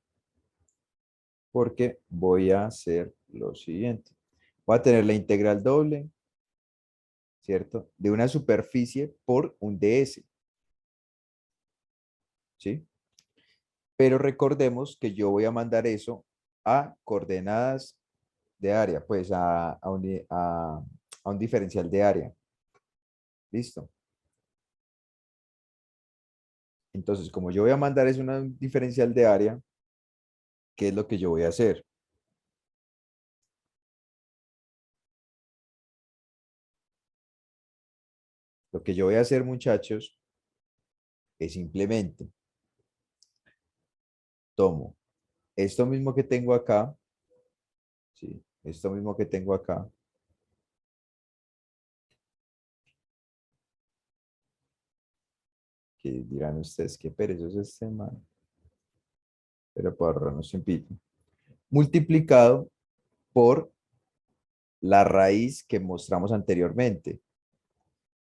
Porque voy a hacer lo siguiente. Voy a tener la integral doble, ¿cierto? De una superficie por un ds, ¿sí? Pero recordemos que yo voy a mandar eso a coordenadas de área, pues a un diferencial de área. ¿Listo? Entonces, como yo voy a mandar eso a un diferencial de área, ¿qué es lo que yo voy a hacer? Lo que yo voy a hacer, muchachos, es simplemente tomo esto mismo que tengo acá, ¿sí? Esto mismo que tengo acá, que dirán ustedes, qué perezoso es este man, pero por ahorrarnos un pito, multiplicado por la raíz que mostramos anteriormente,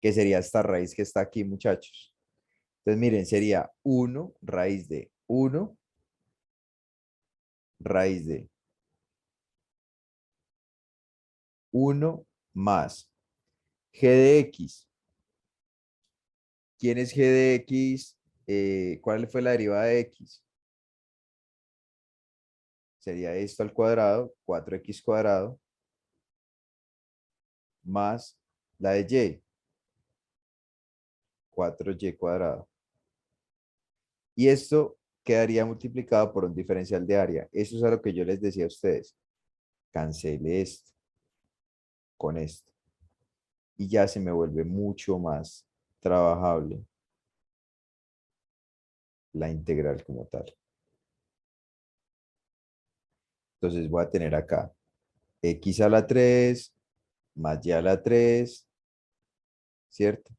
que sería esta raíz que está aquí, muchachos. Entonces, miren, sería 1 raíz de 1 raíz de 1 más g de x. ¿Quién es g de x? ¿Cuál fue la derivada de x? Sería esto al cuadrado, 4x cuadrado, más la de y, 4y cuadrado. Y esto quedaría multiplicado por un diferencial de área. Eso es a lo que yo les decía a ustedes. Cancele esto con esto. Y ya se me vuelve mucho más trabajable la integral como tal. Entonces voy a tener acá x a la 3 más y a la 3, ¿cierto?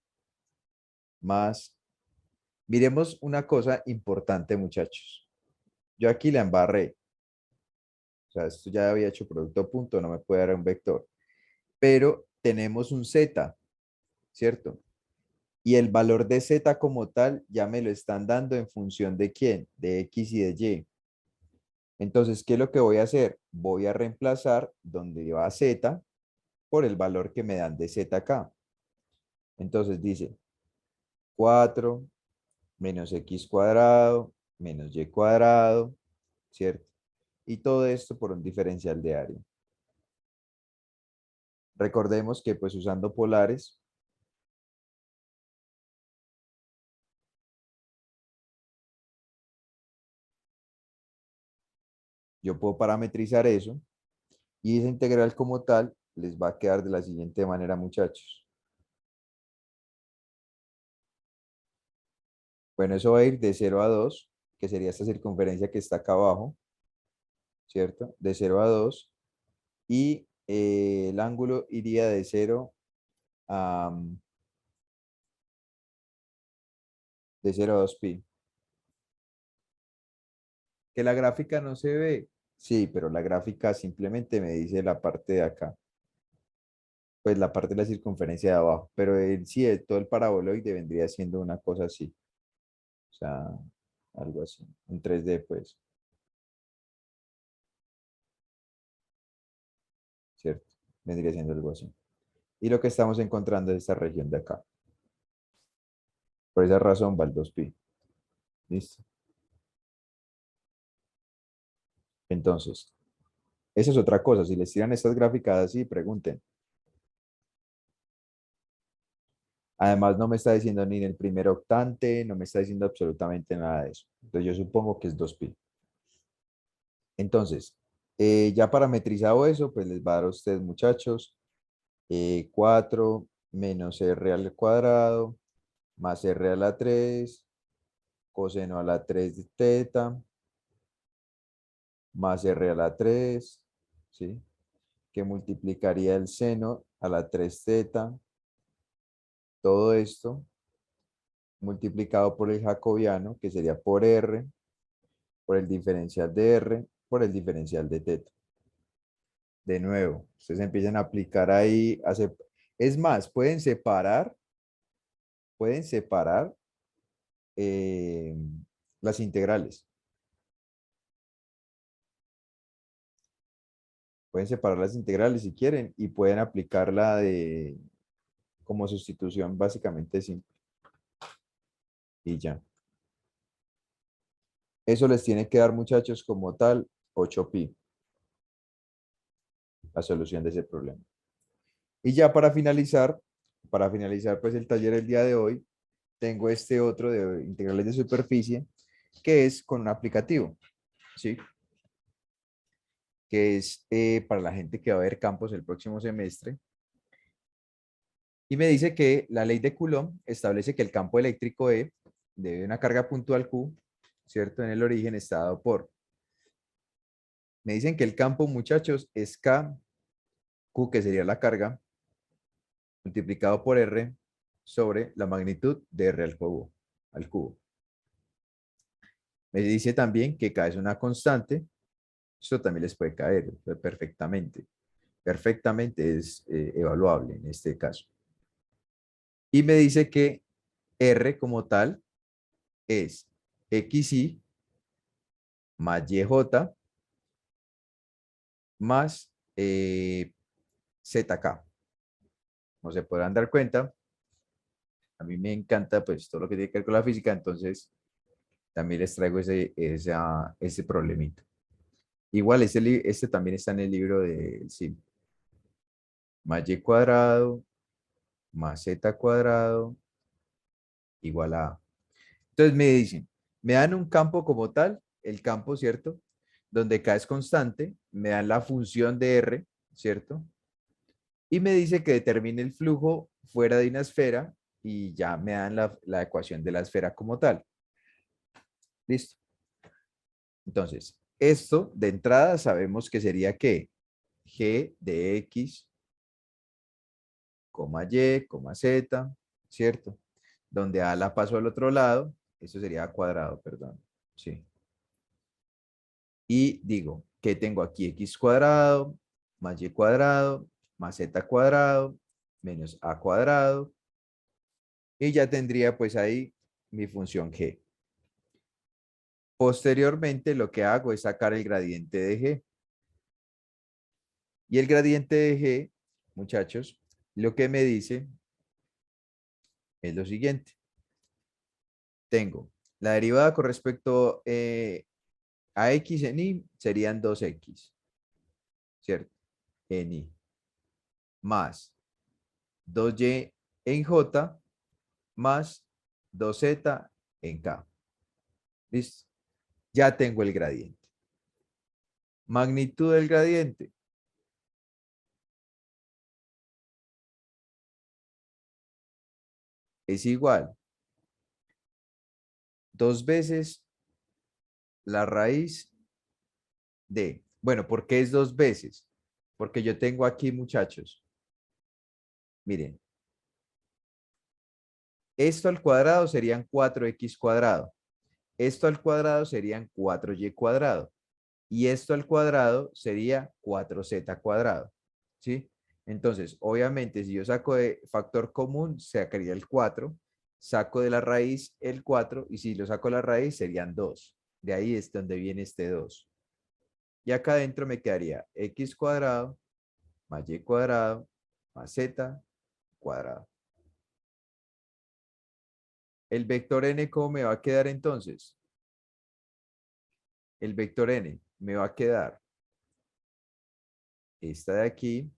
Más Miremos una cosa importante, muchachos. Yo aquí la embarré. O sea, esto ya había hecho producto punto, no me puede dar un vector. Pero tenemos un z, ¿cierto? Y el valor de z como tal ya me lo están dando en función de quién, de x y de y. Entonces, ¿qué es lo que voy a hacer? Voy a reemplazar donde va z por el valor que me dan de z acá. Entonces dice 4 menos x cuadrado menos y cuadrado, ¿cierto? Y todo esto por un diferencial de área. Recordemos que pues usando polares, yo puedo parametrizar eso y esa integral como tal les va a quedar de la siguiente manera, muchachos. Bueno, eso va a ir de 0 a 2, que sería esta circunferencia que está acá abajo, ¿cierto? De 0 a 2 y el ángulo iría de 0 a, de 0 a 2 pi. Que la gráfica no se ve. Sí, pero la gráfica simplemente me dice la parte de acá. Pues la parte de la circunferencia de abajo. Pero en sí, todo el paraboloide vendría siendo una cosa así. O sea, algo así. En 3D, pues. ¿Cierto? Vendría siendo algo así. Y lo que estamos encontrando es esta región de acá. Por esa razón va el 2pi. ¿Listo? Entonces, esa es otra cosa. Si les tiran estas gráficas así, pregunten. Además, no me está diciendo ni en el primer octante, no me está diciendo absolutamente nada de eso. Entonces, yo supongo que es 2pi. Entonces, ya parametrizado eso, pues les va a dar a ustedes, muchachos, 4 menos r al cuadrado más r a la 3 coseno a la 3 de teta más r a la 3, ¿sí? Que multiplicaría el seno a la 3 teta. Todo esto multiplicado por el jacobiano, que sería por r, por el diferencial de r, por el diferencial de teta. De nuevo, ustedes empiezan a aplicar ahí. Es más, pueden separar eh, las integrales. Pueden separar las integrales si quieren y pueden aplicarla como sustitución básicamente simple. Y ya. Eso les tiene que dar, muchachos, como tal 8pi, la solución de ese problema. Y ya para finalizar pues el taller el día de hoy, tengo este otro de integrales de superficie, que es con un aplicativo, ¿sí? Que es para la gente que va a ver campos el próximo semestre. Y me dice que la ley de Coulomb establece que el campo eléctrico E de una carga puntual Q, ¿cierto? En el origen está dado por. Me dicen que el campo, muchachos, es K, Q, que sería la carga, multiplicado por R sobre la magnitud de R al cubo. Al cubo. Me dice también que K es una constante. Esto también les puede caer perfectamente. Perfectamente es evaluable en este caso. Y me dice que R como tal es XY más YJ más ZK. Como se podrán dar cuenta, a mí me encanta pues todo lo que tiene que ver con la física, entonces también les traigo ese problemita. Igual, este también está en el libro de sí, más y cuadrado más z cuadrado igual a A. Entonces me dicen, me dan un campo como tal, el campo, ¿cierto? Donde K es constante, me dan la función de R, ¿cierto? Y me dice que determine el flujo fuera de una esfera y ya me dan la ecuación de la esfera como tal. Listo. Entonces, esto de entrada sabemos que sería que G de X, Y, Z, ¿cierto? Donde A la paso al otro lado Esto sería a cuadrado, perdón. Sí. Y digo, que tengo aquí x cuadrado más y cuadrado más z cuadrado menos a cuadrado. Y ya tendría pues ahí mi función g. Posteriormente lo que hago es sacar el gradiente de g. Y el gradiente de g, muchachos, lo que me dice es lo siguiente. Tengo la derivada con respecto a x en y serían 2x, ¿cierto? En y más 2y en j más 2z en k. ¿Listo? Ya tengo el gradiente. Magnitud del gradiente. Es igual. 2 veces la raíz de. Bueno, ¿por qué es 2 veces? Porque yo tengo aquí, muchachos. Miren. Esto al cuadrado serían 4x cuadrado. Esto al cuadrado serían 4y cuadrado. Y esto al cuadrado sería 4z cuadrado. ¿Sí? Entonces, obviamente, si yo saco de factor común, sacaría el 4. Saco de la raíz el 4. Y si lo saco de la raíz, serían 2. De ahí es donde viene este 2. Y acá adentro me quedaría x cuadrado más y cuadrado más z cuadrado. El vector n, ¿cómo me va a quedar entonces? El vector n me va a quedar esta de aquí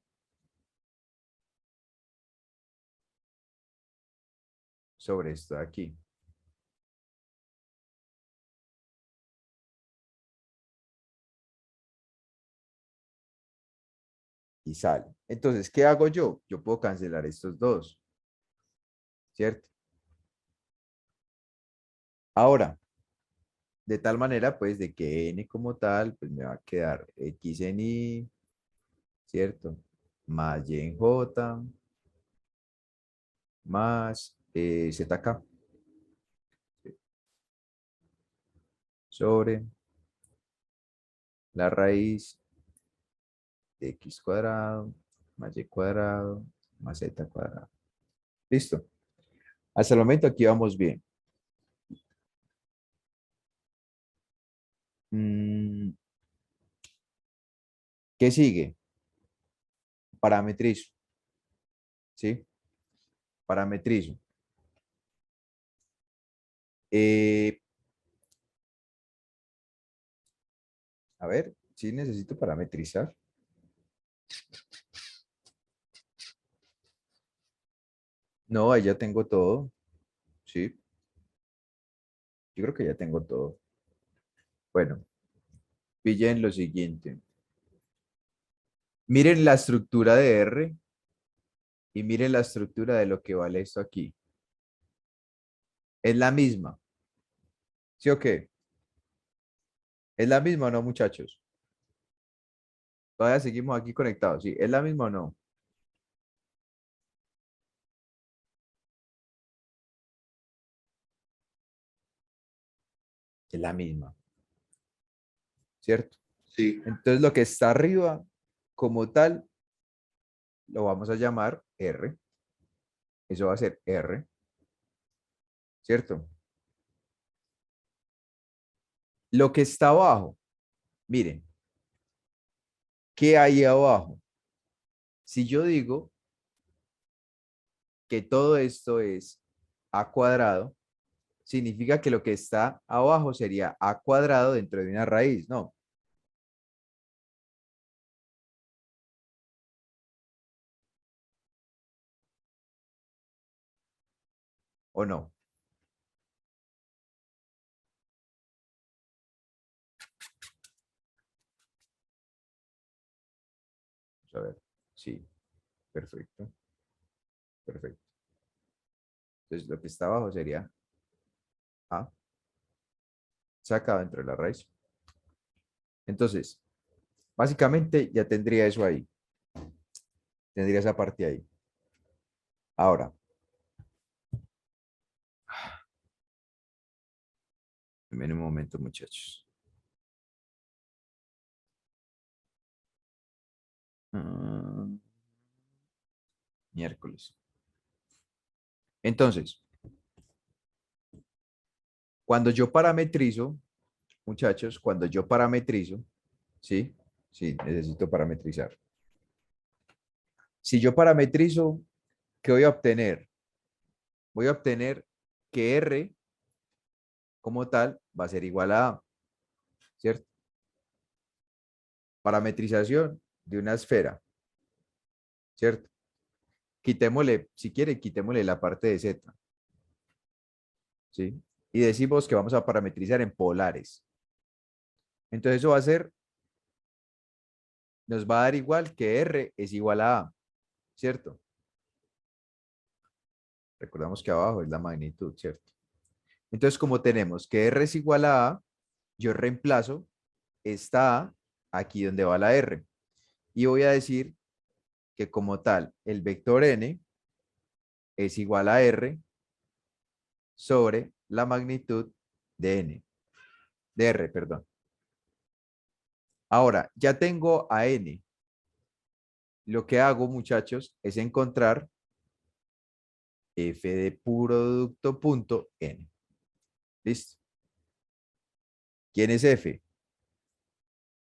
sobre esto de aquí. Y sale. Entonces, ¿qué hago yo? Yo puedo cancelar estos dos, ¿cierto? Ahora, de tal manera, pues, de que n como tal, pues me va a quedar x en y, ¿cierto? Más y en j, más zk, sobre la raíz de x cuadrado, más y cuadrado, más z cuadrado. ¿Listo? Hasta el momento aquí vamos bien. Mm, ¿Qué sigue? Parametrizo. ¿Sí? Parametrizo. Eh, a ver, sí necesito parametrizar. No, ahí ya tengo todo. Sí, yo creo que ya tengo todo. Bueno, pillen lo siguiente. Miren la estructura de R y miren la estructura de lo que vale esto aquí. Es la misma. ¿Sí o qué? ¿Es la misma o no, muchachos? Todavía seguimos aquí conectados. ¿Sí? ¿Es la misma o no? Es la misma. ¿Cierto? Sí, Entonces lo que está arriba, como tal, lo vamos a llamar R. Eso va a ser R. ¿Cierto? Lo que está abajo, miren, ¿qué hay abajo? Si yo digo que todo esto es a cuadrado, significa que lo que está abajo sería a cuadrado dentro de una raíz, ¿no? ¿O no? Vamos a ver. Sí, perfecto, perfecto. Entonces lo que está abajo sería a sacado dentro de la raíz. Entonces, básicamente ya tendría eso ahí. Tendría esa parte ahí. Ahora, Denme un momento, muchachos. Ah, miércoles. Entonces, cuando yo parametrizo, muchachos, cuando yo parametrizo, ¿sí? Sí, necesito parametrizar. Si yo parametrizo, ¿qué voy a obtener? Voy a obtener que R como tal va a ser igual a A, ¿cierto? Parametrización de una esfera, ¿cierto? Quitémosle, si quiere, quitémosle la parte de Z, ¿sí? Y decimos que vamos a parametrizar en polares. Entonces eso va a ser, nos va a dar igual que R es igual a A, ¿cierto? Recordamos que abajo es la magnitud, ¿cierto? Entonces, como tenemos que R es igual a A, yo reemplazo esta A aquí donde va la R. Y voy a decir que como tal, el vector N es igual a R sobre la magnitud de N, de R, perdón. Ahora, ya tengo a N. Lo que hago, muchachos, es encontrar f de producto punto N. ¿Listo? ¿Quién es f?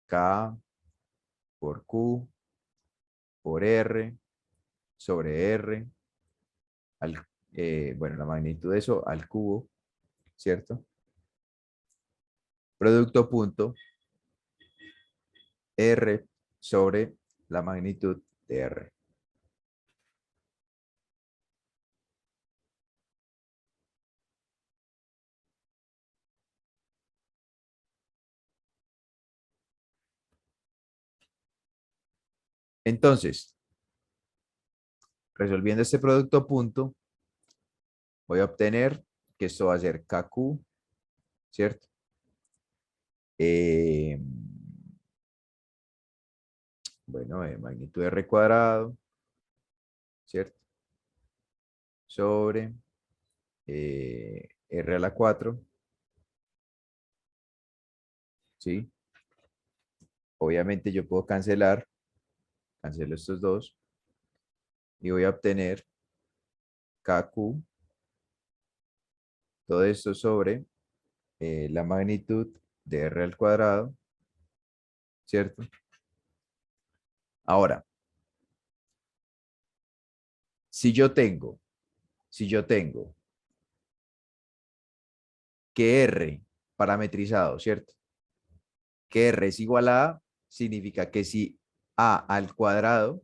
K por Q por R sobre R, al, bueno, la magnitud de eso al cubo, ¿cierto? Producto punto R sobre la magnitud de R. Entonces, resolviendo este producto punto, voy a obtener que esto va a ser KQ, ¿cierto? Eh, bueno, magnitud de R cuadrado, ¿cierto? Sobre R a la 4, ¿sí? Obviamente yo puedo cancelar, cancelo estos dos, y voy a obtener KQ, todo esto sobre la magnitud de R al cuadrado, ¿cierto? Ahora, si yo tengo que R parametrizado, ¿cierto? Que R es igual a A, significa que si A al cuadrado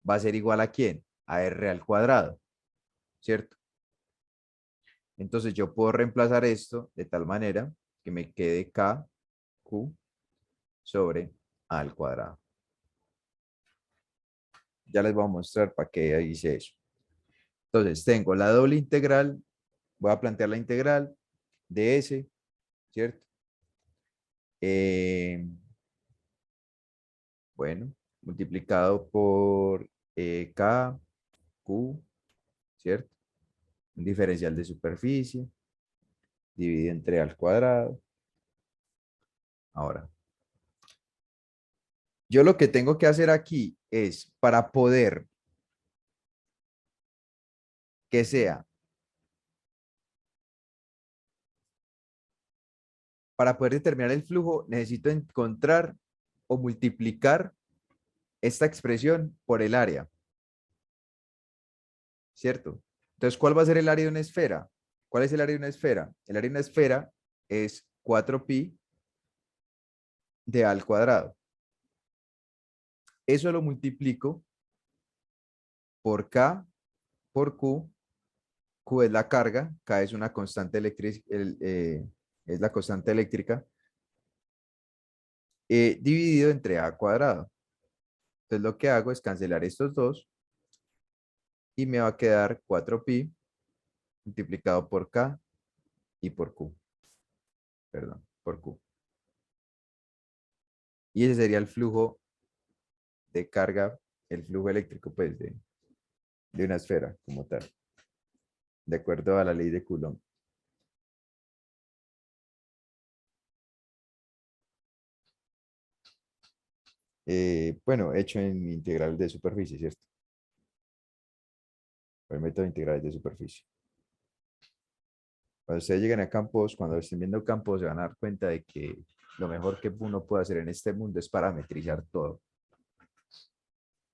va a ser igual a ¿quién? A R al cuadrado, ¿cierto? Entonces yo puedo reemplazar esto de tal manera que me quede KQ sobre A al cuadrado. Ya les voy a mostrar para qué hice eso. Entonces tengo la doble integral, voy a plantear la integral de S, ¿cierto? Bueno, multiplicado por K, Q, ¿cierto? Un diferencial de superficie, dividido entre A al cuadrado. Ahora, yo lo que tengo que hacer aquí es, para poder que sea, para poder determinar el flujo, necesito encontrar o multiplicar esta expresión por el área, ¿cierto? Entonces, ¿cuál va a ser el área de una esfera? ¿Cuál es el área de una esfera? El área de una esfera es 4pi de A al cuadrado. Eso lo multiplico por K por Q. Q es la carga, K es una constante eléctrica, es la constante eléctrica, dividido entre A cuadrado. Entonces lo que hago es cancelar estos dos y me va a quedar 4pi multiplicado por K y por Q. Perdón, por Q. Y ese sería el flujo de carga, el flujo eléctrico pues de una esfera como tal, de acuerdo a la ley de Coulomb. Bueno, hecho en integral de superficie, ¿cierto? El método integral de superficie. Cuando ustedes lleguen a campos, cuando estén viendo campos, se van a dar cuenta de que lo mejor que uno puede hacer en este mundo es parametrizar todo.